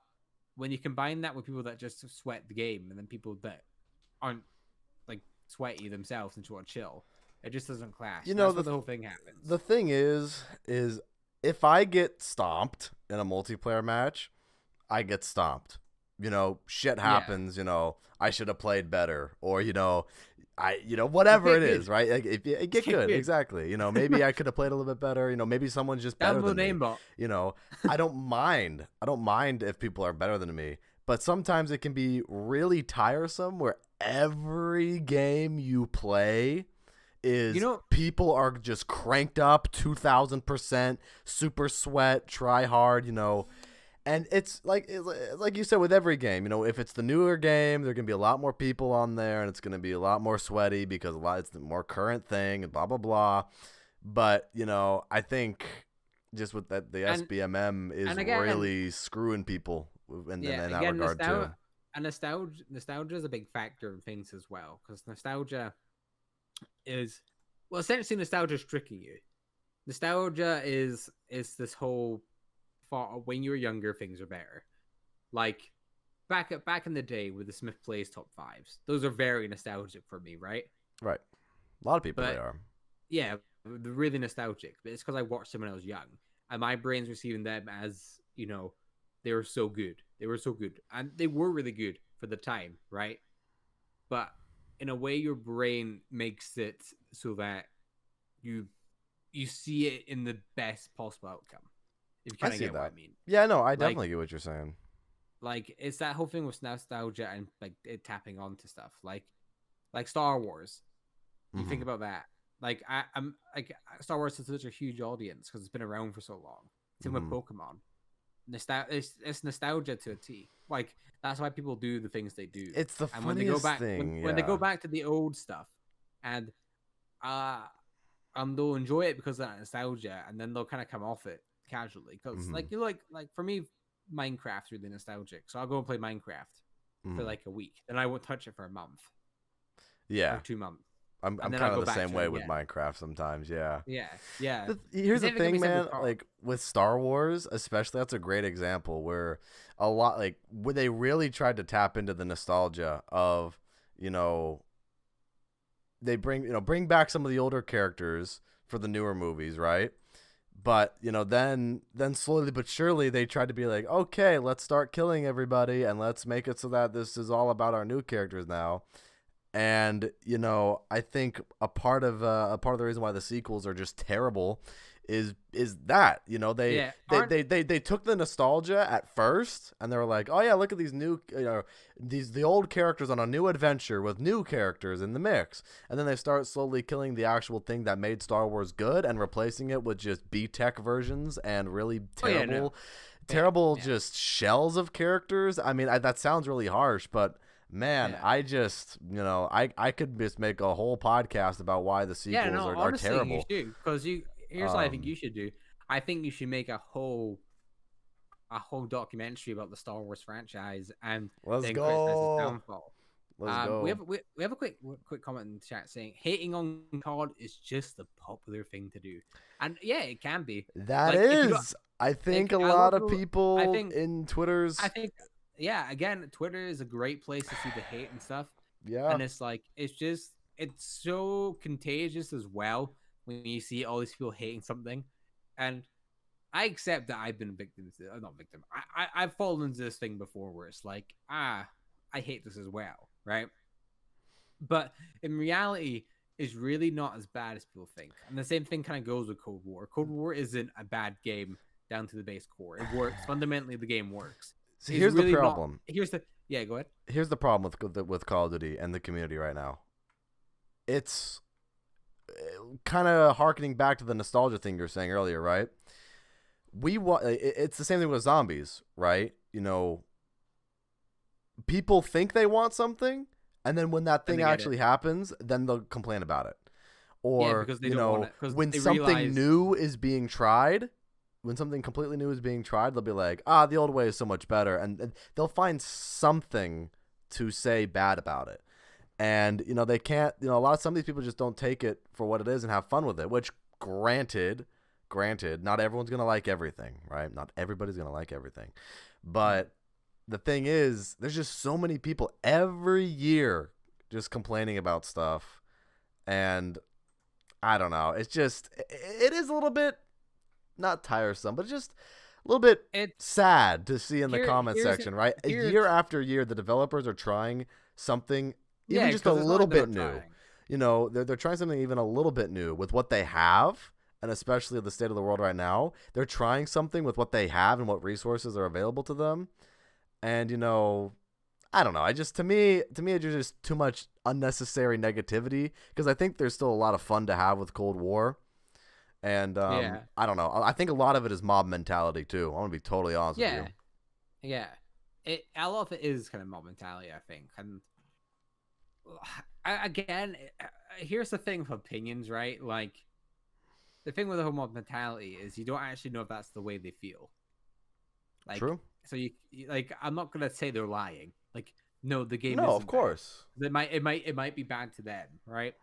when you combine that with people that just sweat the game, and then people that aren't like sweaty themselves and want to chill, it just doesn't clash. That's where the whole thing happens. The thing is if I get stomped in a multiplayer match, I get stomped. Shit happens. I should have played better, or whatever it is, right? Like, if you get good, exactly. Maybe I could have played a little bit better. Maybe someone's just better than me. I don't mind. I don't mind if people are better than me, but sometimes it can be really tiresome where every game you play is people are just cranked up 2,000%, super sweat, try hard, and it's like you said with every game, if it's the newer game, there are gonna be a lot more people on there, and it's gonna be a lot more sweaty because it's the more current thing, and blah blah blah. But I think just with that, the SBMM is really screwing people in that regard too. And nostalgia is a big factor in things as well, because nostalgia is, well, essentially nostalgia is tricking you. Nostalgia is this whole thought of when you were younger, things are better. Like back in the day with the Smith Plays top fives, those are very nostalgic for me, right? Right. A lot of people, they are. Yeah, they're really nostalgic, but it's because I watched them when I was young, and my brain's receiving them as, they were so good. They were so good, and they were really good for the time, right? But in a way, your brain makes it so that you see it in the best possible outcome. If you kind of get what I mean. Yeah, no, I definitely get what you're saying. Like, it's that whole thing with nostalgia and like it tapping onto stuff, like Star Wars. You think about that. Like, I'm like, Star Wars has such a huge audience because it's been around for so long. Same with Pokemon. It's nostalgia to a T. Like, that's why people do the things they do. It's the and funniest thing. When they go back to the old stuff, and they'll enjoy it because of that nostalgia, and then they'll kind of come off it casually. Because like for me, Minecraft's really nostalgic, so I'll go and play Minecraft for like a week, then I won't touch it for a month. Yeah, or 2 months. I'm kind of the same way with Minecraft sometimes. Yeah. Here's the thing, man. Like with Star Wars, especially, that's a great example where a lot, like, where they really tried to tap into the nostalgia of, they bring back some of the older characters for the newer movies, right? But then slowly but surely they tried to be like, okay, let's start killing everybody and let's make it so that this is all about our new characters now. And I think a part of the reason why the sequels are just terrible is that they took the nostalgia at first and they were like, oh yeah, look at these new the old characters on a new adventure with new characters in the mix, and then they start slowly killing the actual thing that made Star Wars good and replacing it with just B-tech versions and really terrible just shells of characters. I mean, that sounds really harsh, but man, I just, I could just make a whole podcast about why the sequels are terrible. You should, because here's what I think you should do. I think you should make a whole documentary about the Star Wars franchise and then criticize its downfall. Let's go. We have a quick comment in the chat saying hating on COD is just the popular thing to do, and yeah, it can be. That is, I think a lot of people in Twitter's. I think. Yeah, again, Twitter is a great place to see the hate and stuff. Yeah. And it's like, it's so contagious as well when you see all these people hating something. And I accept that I've been I've fallen into this thing before where it's like, I hate this as well, right? But in reality, it's really not as bad as people think. And the same thing kind of goes with Cold War. Cold War isn't a bad game down to the base core. It works. Fundamentally, the game works. So here's really the problem. Go ahead. Here's the problem with Call of Duty and the community right now. It's kind of harkening back to the nostalgia thing you were saying earlier, right? It's the same thing with zombies, right? People think they want something, and then when that thing actually happens, then they'll complain about it. Or because they don't want it, when something new is being tried. When something completely new is being tried, they'll be like, the old way is so much better. And they'll find something to say bad about it. And, they can't, some of these people just don't take it for what it is and have fun with it, which granted, not everyone's going to like everything, right? Not everybody's going to like everything. But the thing is, there's just so many people every year just complaining about stuff. And I don't know. It's just, it is a little bit, not tiresome, but just a little bit sad to see in the comment section, right? Year after year, the developers are trying something even just a little bit new. They're trying something even a little bit new with what they have, and especially the state of the world right now. They're trying something with what they have and what resources are available to them. And, I don't know. To me, it's just too much unnecessary negativity because I think there's still a lot of fun to have with Cold War. And I don't know. I think a lot of it is mob mentality too. I want to be totally honest with you. Yeah. A lot of it is kind of mob mentality, I think. And again, here's the thing with opinions, right? Like, the thing with the whole mob mentality is you don't actually know if that's the way they feel. Like, True. So like, I'm not gonna say they're lying. Like, no, the game No, isn't of course. bad. It might be bad to them, right?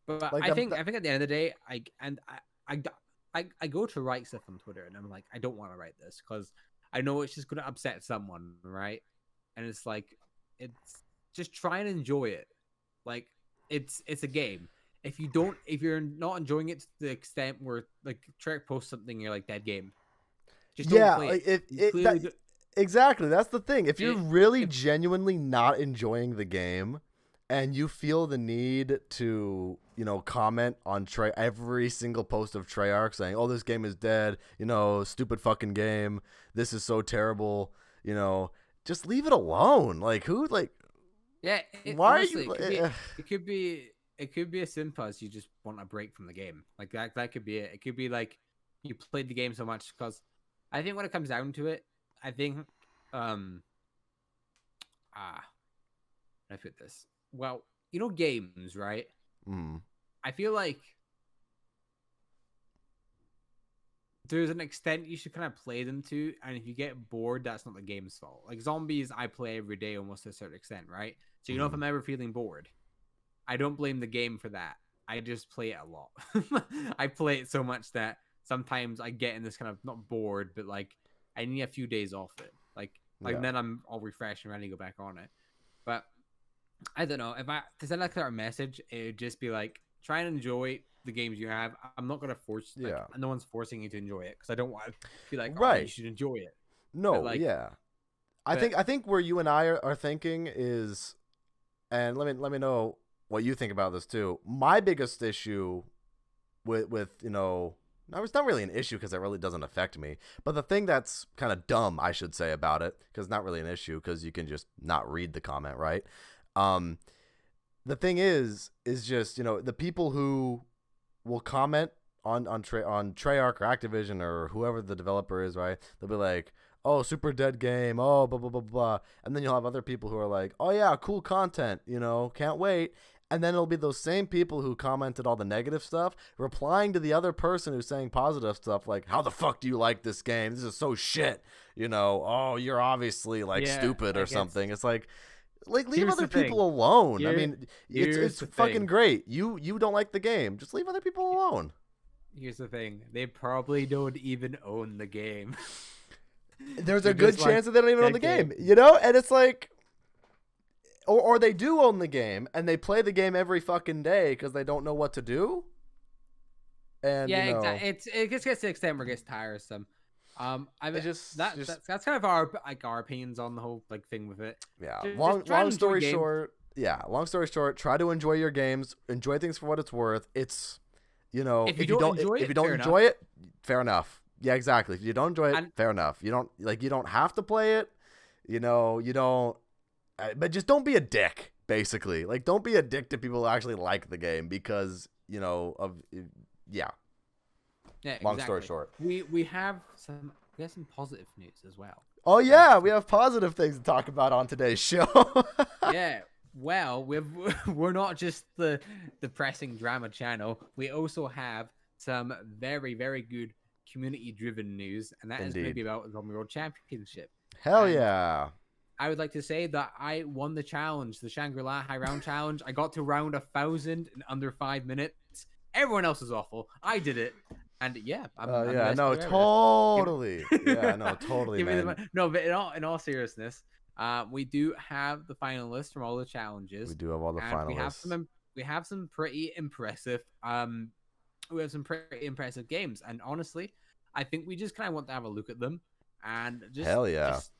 But Like I think at the end of the day, I go to write stuff on Twitter, and I'm like, I don't want to write this because I know it's just gonna upset someone, right? And it's like, it's just try and enjoy it. Like, it's a game. If you're not enjoying it to the extent where like Treyarch posts something, you're like, dead game. Just don't play it. Exactly. That's the thing. If you're really genuinely not enjoying the game, and you feel the need to, comment on every single post of Treyarch saying, "Oh, this game is dead," stupid fucking game. This is so terrible. Just leave it alone. Like, who, like, yeah. Why honestly, are you? It could be as simple as you just want a break from the game. Like that could be it. It could be like you played the game so much because I think when it comes down to it, I think I put this. Well, games, right? Mm. I feel like there's an extent you should kind of play them to, and if you get bored, that's not the game's fault. Like zombies, I play every day almost to a certain extent, right? So if I'm ever feeling bored, I don't blame the game for that. I just play it a lot. I play it so much that sometimes I get in this kind of not bored, but like I need a few days off it. Then I'm all refreshed and ready to go back on it. But I don't know, if I to send that clear message, it would just be like, try and enjoy the games you have. I'm not gonna force. No one's forcing you to enjoy it because I don't want to be like, you should enjoy it. No, I think where you and I are thinking is, and let me know what you think about this too. My biggest issue with no, it's not really an issue because it really doesn't affect me. But the thing that's kind of dumb, I should say, about it, because it's not really an issue because you can just not read the comment, right? The thing is just, the people who will comment on Treyarch or Activision or whoever the developer is, right? They'll be like, "Oh, super dead game, oh, blah, blah, blah, blah." And then you'll have other people who are like, "Oh yeah, cool content, can't wait." And then it'll be those same people who commented all the negative stuff replying to the other person who's saying positive stuff like, "How the fuck do you like this game? This is so shit." "Oh, you're obviously like stupid or something." It's like leave other people alone. I mean, it's fucking great. You don't like the game. Just leave other people alone. Here's the thing. They probably don't even own the game. There's a good chance that they don't even own the game. And it's like, or they do own the game and they play the game every fucking day because they don't know what to do. And exactly. It just gets to the extent where it gets tiresome. That's kind of our opinions on the whole thing with it. Yeah. Long story short. Yeah. Long story short. Try to enjoy your games. Enjoy things for what it's worth. It's if you don't enjoy it, fair enough. Yeah, exactly. If you don't enjoy it, fair enough. You don't have to play it. You don't. But just don't be a dick. Basically, don't be a dick to people who actually like the game because Yeah, long story short. We have some positive news as well. Oh yeah, we have positive things to talk about on today's show. Yeah, well, we're not just the depressing drama channel. We also have some very, very good community-driven news, and that is going to be about the Zombie World Championship. Hell yeah. I would like to say that I won the challenge, the Shangri-La High Round Challenge. I got to round 1,000 in under 5 minutes. Everyone else is awful. I did it. And yeah, totally. Yeah, no, totally, man. No, but in all seriousness, we do have the finalists from all the challenges. We do have all the finalists. We have some pretty impressive games, and honestly, I think we just kind of want to have a look at them and just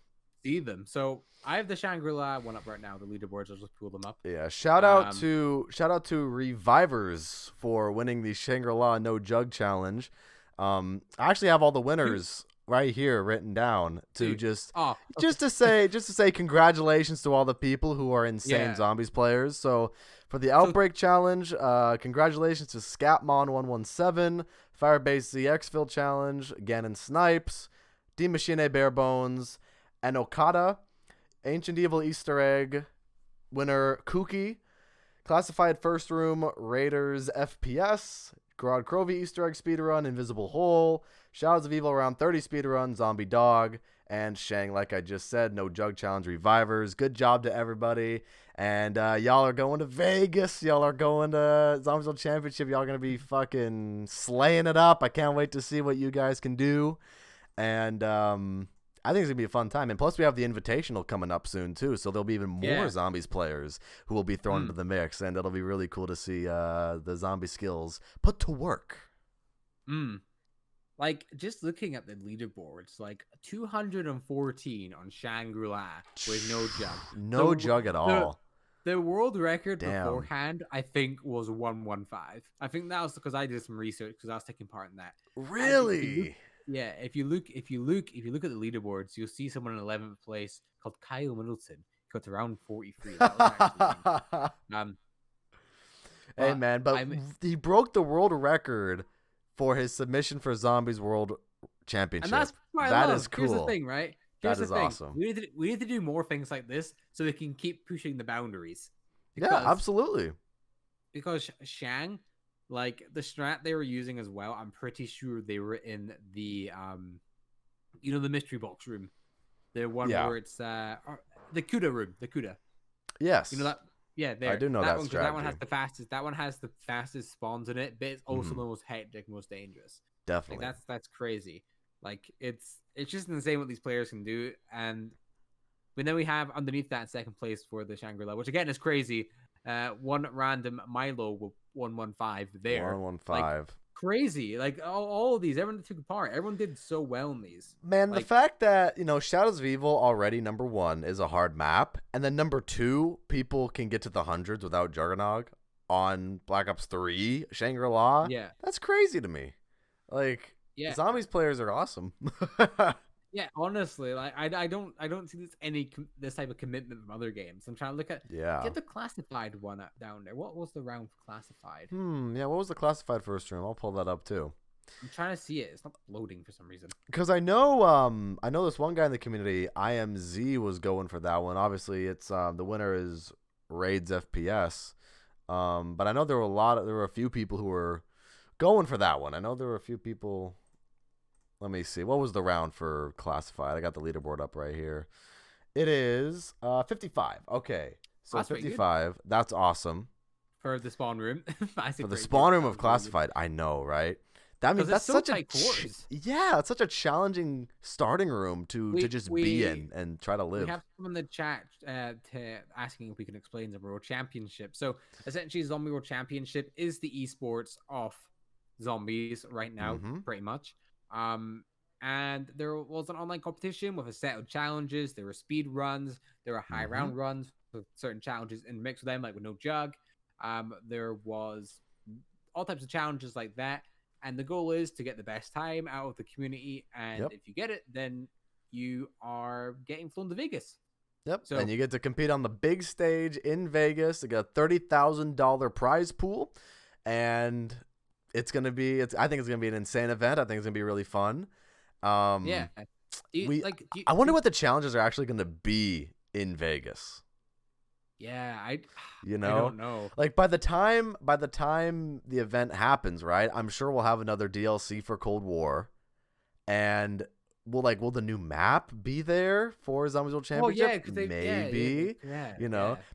see them. So I have the Shangri-La one up right now. The leaderboards, I'll just pull them up. Yeah, shout out to Revivers for winning the Shangri-La No Jug Challenge. I actually have all the winners right here written down to just to say congratulations to all the people who are Insane Zombies players. So for the Outbreak Challenge, congratulations to Scatmon117, Firebase ZXville Challenge, Ganon Snipes, D Machine Barebones, and Okada, Ancient Evil Easter Egg winner Kooky, Classified First Room Raiders FPS, Garad Crovey Easter Egg Speedrun, Invisible Hole, Shadows of Evil Around 30 Speedrun, Zombie Dog, and Shang, like I just said, no Jug Challenge revivers. Good job to everybody. And y'all are going to Vegas. Y'all are going to Zombies World Championship. Y'all are going to be fucking slaying it up. I can't wait to see what you guys can do. And I think it's going to be a fun time. And plus, we have the Invitational coming up soon, too. So there'll be even more Zombies players who will be thrown into the mix. And it'll be really cool to see the zombie skills put to work. Like, just looking at the leaderboards, like 214 on Shangri-La with no Jug. No Jug at all. The world record beforehand, I think, was 115. I think that was because I did some research because I was taking part in that. Really? If you look at the leaderboards, you'll see someone in 11th place called Kyle Middleton. He got to round 43. Hey man, but he broke the world record for his submission for Zombies World Championship. And that's what I love. Is cool. Here's the thing, right? Here's that is the thing. awesome. We need to do more things like this so we can keep pushing the boundaries. Yeah, absolutely. Because Shang, like the strat they were using as well, I'm pretty sure they were in the the mystery box room, the one where it's the CUDA room, the CUDA. Yes. You know that. Yeah, there. I do know that strategy. That one has the fastest. That one has the fastest spawns in it, but it's also the most hectic, most dangerous. Definitely. Like, that's crazy. Like it's just insane what these players can do, and then we have underneath that second place for the Shangri-La, which again is crazy. One random Milo with 115 there. 115. Like, crazy. Like all of these, everyone took part. Everyone did so well in these. Man, the fact that, Shadows of Evil already number 1 is a hard map, and then number 2, people can get to the hundreds without Juggernog on Black Ops 3, Shangri-La. Yeah. That's crazy to me. Like, Zombies players are awesome. Yeah, honestly, like I don't see this type of commitment from other games. I'm trying to look at get the classified one down there. What was the round for classified? Yeah, what was the classified first room? I'll pull that up too. I'm trying to see it. It's not loading for some reason. Because I know this one guy in the community, IMZ, was going for that one. Obviously, it's the winner is Raids FPS. But I know there were a few people who were going for that one. I know there were a few people. Let me see. What was the round for classified? I got the leaderboard up right here. It is 55. Okay. So that's 55. That's awesome. For the spawn room. For the spawn room of classified. I know, right? That means that's such it's such a challenging starting room to just be in and try to live. We have someone in the chat asking if we can explain the World Championship. So essentially, Zombie World Championship is the esports of zombies right now, pretty much. And there was an online competition with a set of challenges. There were speed runs, there were high round runs with certain challenges in the mix with them, like with no Jug. There was all types of challenges like that, and the goal is to get the best time out of the community. And if you get it, then you are getting flown to Vegas. So, and you get to compete on the big stage in Vegas. You got a $30,000 prize pool, and I think it's gonna be an insane event. I think it's gonna be really fun. I wonder what the challenges are actually gonna be in Vegas. Yeah, I don't know. Like by the time the event happens, right? I'm sure we'll have another DLC for Cold War, and will the new map be there for Zombies World Championship? Maybe.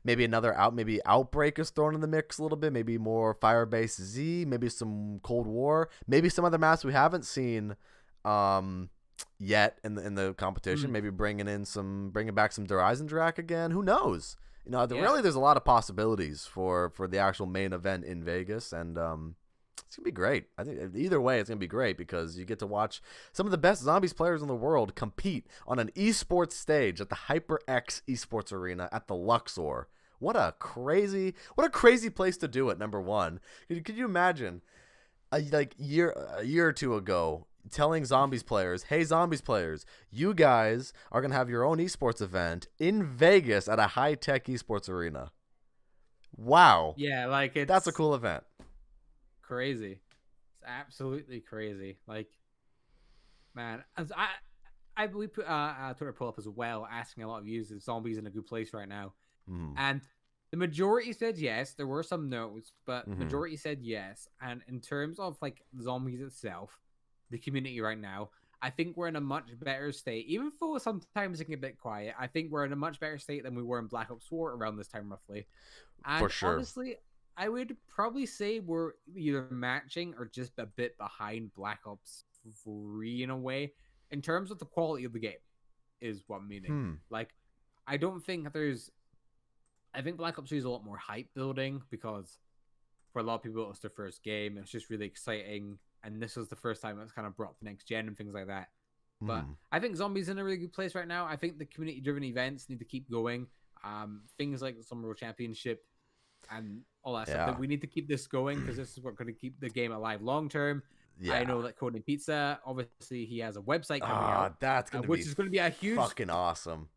Maybe maybe Outbreak is thrown in the mix a little bit. Maybe more Firebase Z. Maybe some Cold War. Maybe some other maps we haven't seen yet in the competition. Maybe bringing back some Dreisendrach again. Who knows? Really, there's a lot of possibilities for the actual main event in Vegas, and it's gonna be great. I think either way, it's gonna be great because you get to watch some of the best zombies players in the world compete on an esports stage at the HyperX Esports Arena at the Luxor. What a crazy place to do it. Number one, could you imagine a year or two ago telling zombies players, hey, zombies players, you guys are going to have your own esports event in Vegas at a high-tech esports arena. Wow. Yeah, that's a cool event. Crazy. It's absolutely crazy. Like, man, we put a Twitter poll up as well, asking a lot of users, zombies in a good place right now. And the majority said yes. There were some no's, but the majority said yes. And in terms of, zombies itself, the community right now, I think we're in a much better state, even though sometimes it can get a bit quiet. I think we're in a much better state than we were in Black Ops 4 around this time, roughly. And For sure. honestly, I would probably say we're either matching or just a bit behind Black Ops 3 in a way, in terms of the quality of the game, is what I'm meaning. Like, I don't think there's... I think Black Ops 3 is a lot more hype building, because for a lot of people, it was their first game. It's just really exciting. And this was the first time it's kind of brought the next gen and things like that. But I think Zombies in a really good place right now. I think the community-driven events need to keep going. Things like the Summer World Championship and all that stuff. We need to keep this going, because this is what's going to keep the game alive long term. I know that Code and Pizza, obviously, he has a website coming out. That's going to which is going to be a huge... fucking awesome.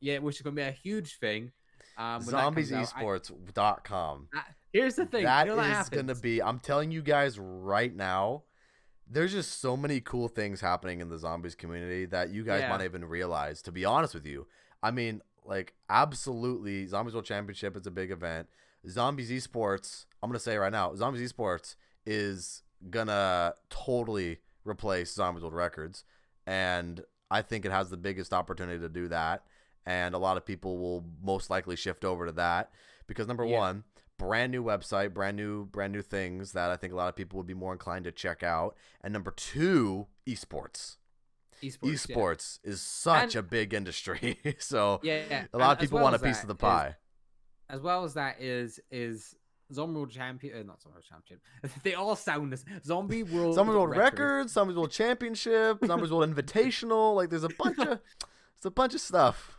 Yeah, which is going to be a huge thing. ZombiesEsports.com. Here's the thing. That is going to be... I'm telling you guys right now, there's just so many cool things happening in the Zombies community that you guys might even realize, to be honest with you. I mean, like, absolutely, Zombies World Championship is a big event. Zombies Esports, I'm going to say right now, Zombies Esports is going to totally replace Zombies World Records. And I think it has the biggest opportunity to do that. And a lot of people will most likely shift over to that because, number one, brand new website, brand new things that I think a lot of people would be more inclined to check out. And number two, esports. Esports is such a big industry. So a lot of people want a piece of the pie. As well as that is Zombie World Champion, not Zombie World Champion. They all sound this. Zombie World Records, Zombie World Championship, Zombie World Invitational. Like there's a bunch of stuff.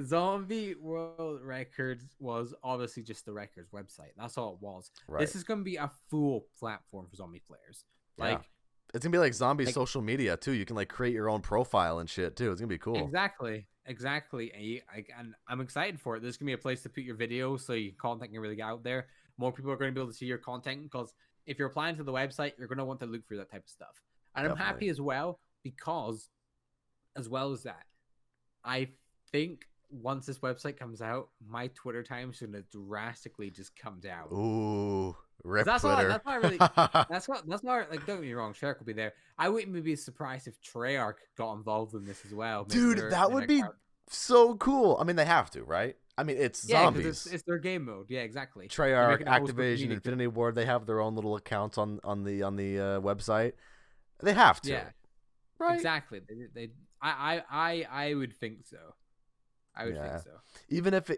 Zombie World Records was obviously just the records website. That's all it was. Right. This is going to be a full platform for zombie players. Like it's gonna be like zombie social media too. You can like create your own profile and shit too. It's gonna be cool. Exactly. And I'm excited for it. There's gonna be a place to put your videos so your content can really get out there. More people are going to be able to see your content because if you're applying to the website, you're going to want to look through that type of stuff. And I'm happy as well because, as well as that, I think once this website comes out, my Twitter time is going to drastically just come down. Ooh, rip that's Twitter. That's not really. That's not like. Don't get me wrong, Treyarch will be there. I wouldn't be surprised if Treyarch got involved in this as well. Dude, that would be so cool. I mean, they have to, right? I mean, it's zombies. It's their game mode. Yeah, exactly. Treyarch, Activision, Infinity Ward, they have their own little accounts on the website. They have to. Yeah, right. Exactly. I would think so. I would think so.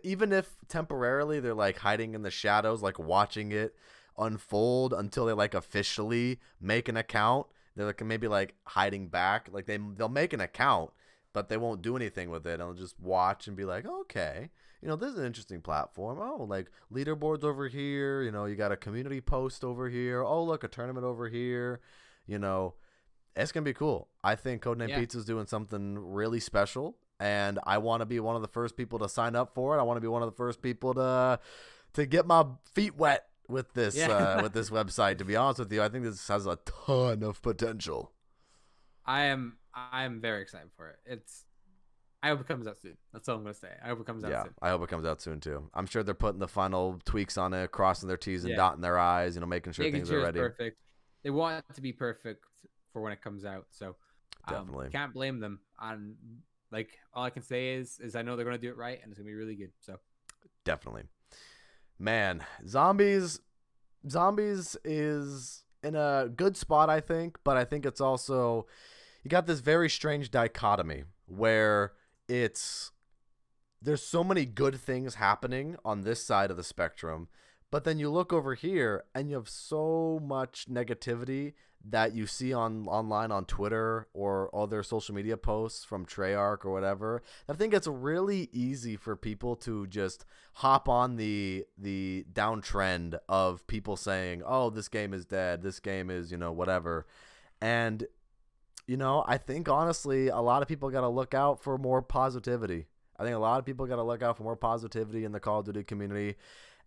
Even if temporarily they're like hiding in the shadows, like watching it unfold until they like officially make an account. They're like maybe like hiding back. Like they'll make an account, but they won't do anything with it. They'll just watch and be like, okay, this is an interesting platform. Oh, like leaderboards over here. You got a community post over here. Oh, look, a tournament over here. It's gonna be cool. I think Codename Pizza is doing something really special. And I want to be one of the first people to sign up for it. I want to be one of the first people to get my feet wet with this with this website. To be honest with you, I think this has a ton of potential. I am very excited for it. I hope it comes out soon. That's all I'm gonna say. I hope it comes out soon. I hope it comes out soon too. I'm sure they're putting the final tweaks on it, crossing their T's and dotting their I's. Making sure things are ready. Perfect. They want it to be perfect for when it comes out. So definitely can't blame them. And like all I can say is I know they're gonna do it right, and it's gonna be really good. So definitely, man, Zombies is in a good spot, I think, but I think it's also you got this very strange dichotomy where there's so many good things happening on this side of the spectrum, but then you look over here and you have so much negativity that you see online on Twitter or other social media posts from Treyarch or whatever. I think it's really easy for people to just hop on the downtrend of people saying, oh, this game is dead, this game is, whatever. And, I think honestly, a lot of people got to look out for more positivity. I think a lot of people got to look out for more positivity in the Call of Duty community.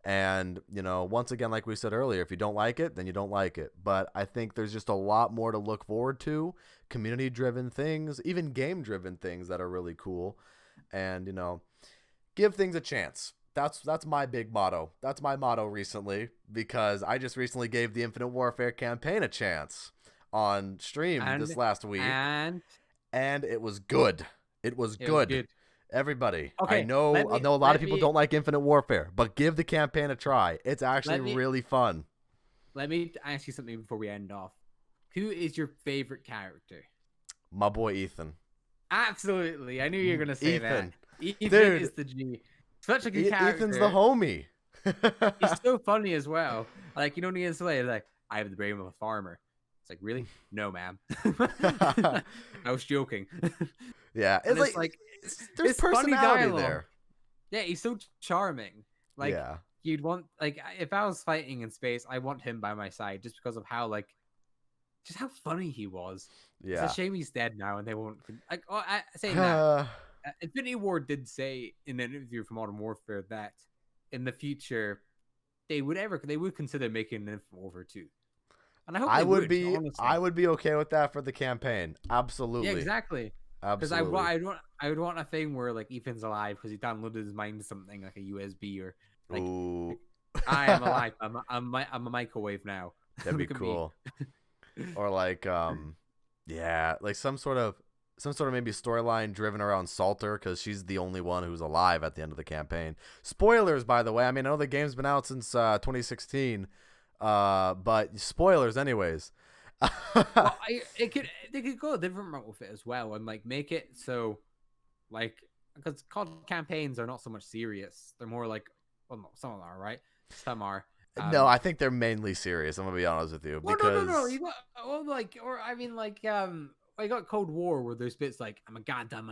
And, once again, like we said earlier, if you don't like it, then you don't like it. But I think there's just a lot more to look forward to, community-driven things, even game-driven things that are really cool. And, give things a chance. That's my big motto. That's my motto recently because I just recently gave the Infinite Warfare campaign a chance on stream this last week, and it was good. It was good. Everybody, okay, I know a lot of people don't like Infinite Warfare, but give the campaign a try. It's actually really fun. Let me ask you something before we end off. Who is your favorite character? My boy Ethan. Absolutely. I knew you were going to say Ethan. that. Ethan Dude, is the G. Such a good character. Ethan's the homie. He's so funny as well. Like, you don't need to say, like, I have the brain of a farmer. It's like, really? No, ma'am. I was joking. Yeah. It's like there's personality there. Yeah, he's so charming. Like, you'd want, like, if I was fighting in space, I want him by my side just because of how, like, just how funny he was. Yeah. It's a shame he's dead now and they won't, like, saying that. Infinity Ward did say in an interview for Modern Warfare that in the future they would consider making an Infinite Warfare 2. And I hope I would be okay with that for the campaign. Absolutely. Yeah, exactly. Because I would want a thing where like Ethan's alive because he downloaded his mind to something like a USB or like I am alive. I'm a microwave now. That'd be cool. Or like like some sort of maybe storyline driven around Salter because she's the only one who's alive at the end of the campaign. Spoilers, by the way. I mean, I know the game's been out since 2016, but spoilers anyways. Well, they could go a different route with it as well and like make it so like because COD campaigns are not so much serious. They're more like, well, no, some of them are, right? Some are. No, I think they're mainly serious. I'm gonna be honest with you. Well, because... no. You got, I got Cold War where there's bits like I'm a goddamn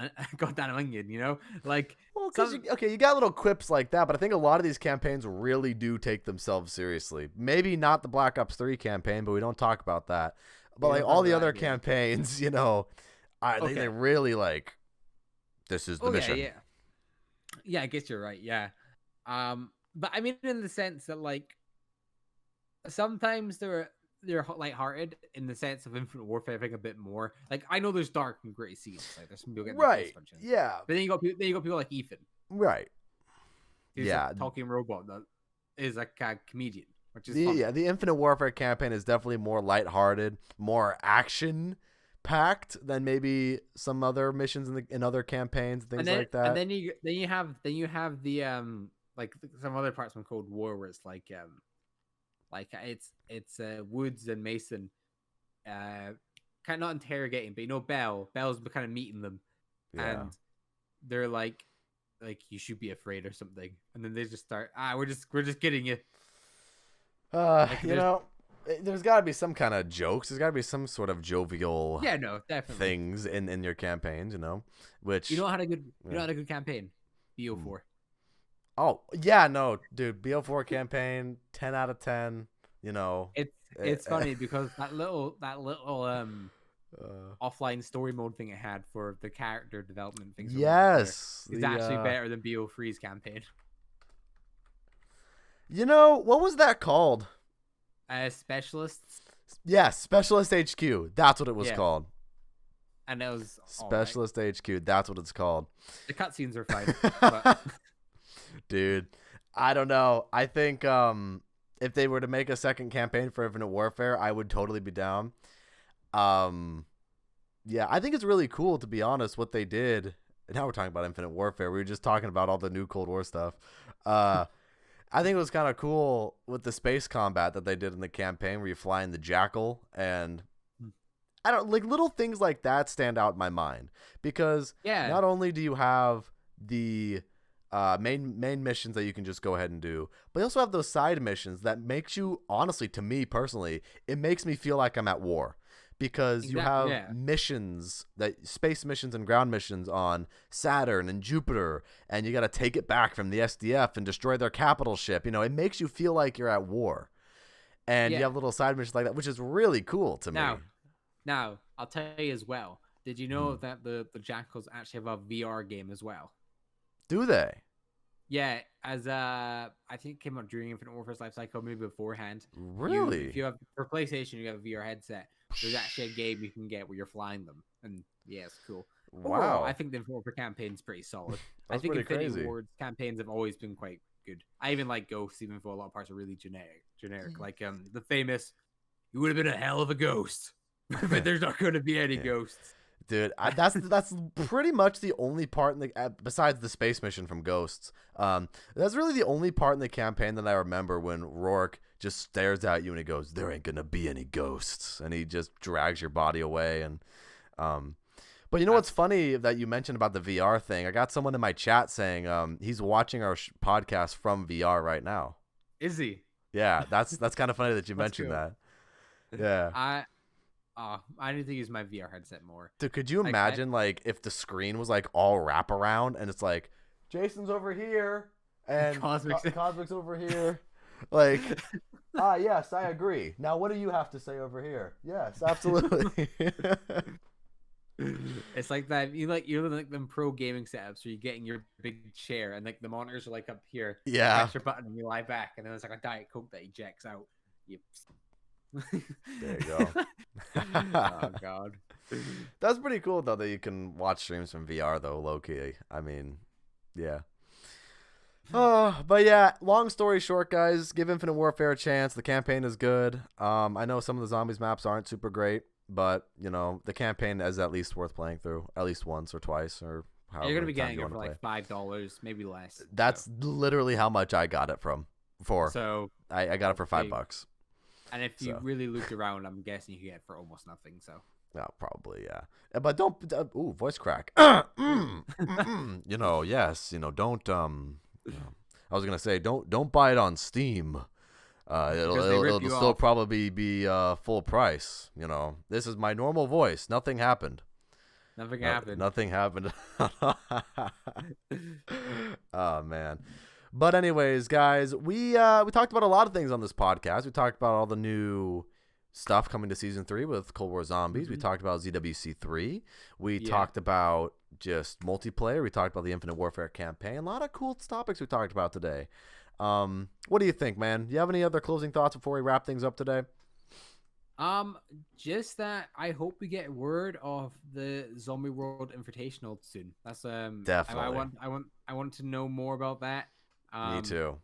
onion, you know, like. Well, because you got little quips like that, but I think a lot of these campaigns really do take themselves seriously. Maybe not the Black Ops 3 campaign, but we don't talk about that. But like all the other campaigns, you know, they really like. This is the mission. Yeah, I guess you're right. Yeah, but I mean, in the sense that like. Sometimes they're lighthearted in the sense of Infinite Warfare. I think a bit more. Like I know there's dark and gritty scenes. Like there's some people getting their face punched in. Yeah. But then you got people like Ethan. Right. Who's a talking robot that is like a comedian, which is fun. Yeah. The Infinite Warfare campaign is definitely more lighthearted, more action packed than maybe some other missions in other campaigns, things like that. And then you have the like some other parts from Cold War where it's like it's Woods and Mason, kind of not interrogating, but you know Bell's kind of meeting them, and they're like you should be afraid or something, and then they just start we're just kidding you. You know, there's got to be some kind of jokes. There's got to be some sort of jovial definitely things in your campaigns, you know. Which you know had a good campaign, BO4. Oh, yeah, no, dude, BO4 campaign, 10 out of 10, you know. It's funny because that little offline story mode thing it had for the character development things. Yes. Is actually better than BO3's campaign. You know, what was that called? Specialists? Yeah, Specialist HQ. That's what it was called. And it was Specialist HQ. That's what it's called. The cutscenes are fine. But... Dude, I don't know. I think if they were to make a second campaign for Infinite Warfare, I would totally be down. Yeah, I think it's really cool, to be honest, what they did. Now we're talking about Infinite Warfare. We were just talking about all the new Cold War stuff. I think it was kind of cool with the space combat that they did in the campaign where you fly in the Jackal, and I don't like little things like that stand out in my mind because not only do you have the main missions that you can just go ahead and do, but you also have those side missions that makes you, honestly, to me personally, it makes me feel like I'm at war. Because you have missions, space missions and ground missions on Saturn and Jupiter, and you got to take it back from the SDF and destroy their capital ship. You know, it makes you feel like you're at war. And you have little side missions like that, which is really cool to me. Now, I'll tell you as well. Did you know that the Jackals actually have a VR game as well? Do they? Yeah, as I think it came out during Infinite Warfare's life cycle, maybe beforehand. Really? If you have for PlayStation, you have a VR headset. There's actually a game you can get where you're flying them, and it's cool. Wow, overall, I think the Infinite Warfare campaign's pretty solid. I think Infinity Ward's campaigns have always been quite good. I even like Ghosts, even though a lot of parts are really generic. Like the famous, "You would have been a hell of a ghost." but there's not going to be any ghosts. Dude, that's pretty much the only part in the besides the space mission from Ghosts. That's really the only part in the campaign that I remember when Rourke just stares at you and he goes, "There ain't gonna be any ghosts," and he just drags your body away. And but you know what's funny that you mentioned about the VR thing? I got someone in my chat saying he's watching our podcast from VR right now. Is he? Yeah, that's kind of funny that you mentioned that. Yeah. I need to use my VR headset more. Dude, could you imagine like if the screen was like all wraparound and it's like Jason's over here and Cosmic's over here? Like, yes, I agree. Now what do you have to say over here? Yes, absolutely. It's like that. You're like them pro gaming setups where you're getting your big chair and like the monitors are like up here. Yeah. You press your button and you lie back, and then there's like a Diet Coke that ejects out. There you go. Oh god, that's pretty cool though that you can watch streams from VR though, low key. I mean, yeah. But yeah. Long story short, guys, give Infinite Warfare a chance. The campaign is good. I know some of the zombies maps aren't super great, but you know the campaign is at least worth playing through at least once or twice or. You're gonna be getting it for like $5, maybe less. That's literally how much I got it for. So I got it for $5. And if you really looked around, I'm guessing you can get it for almost nothing. So. Yeah, probably, yeah. But don't. Voice crack. You know, yes. You know, don't. I was gonna say, don't buy it on Steam. It'll still probably be full price. You know, this is my normal voice. Nothing happened. Nothing happened. Nothing happened. Oh man. But anyways, guys, we talked about a lot of things on this podcast. We talked about all the new stuff coming to Season 3 with Cold War Zombies. We talked about ZWC3. We talked about just multiplayer. We talked about the Infinite Warfare campaign. A lot of cool topics we talked about today. What do you think, man? Do you have any other closing thoughts before we wrap things up today? Just that I hope we get word of the Zombie World Invitational soon. That's definitely. I want to know more about that. Me too.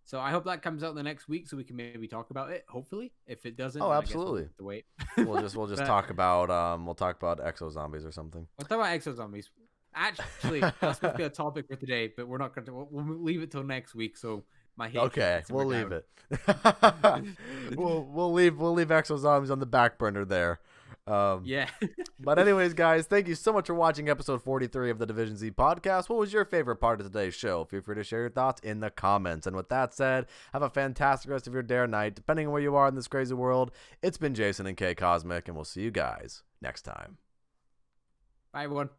So I hope that comes out the next week so we can maybe talk about it. Hopefully, if it doesn't, absolutely. I guess we'll have to wait. We'll just talk about Exo Zombies or something. We'll talk about Exo Zombies. Actually, that's going to be a topic for today, but we're not going to. We'll leave it till next week. So my hate. Okay, we'll leave it. we'll leave Exo Zombies on the back burner there. Yeah. But anyways, guys, thank you so much for watching episode 43 of the Division Z podcast. What was your favorite part of today's show? Feel free to share your thoughts in the comments. And with that said, have a fantastic rest of your day or night, depending on where you are in this crazy world. It's been Jason and K Cosmic, and we'll see you guys next time. Bye, everyone.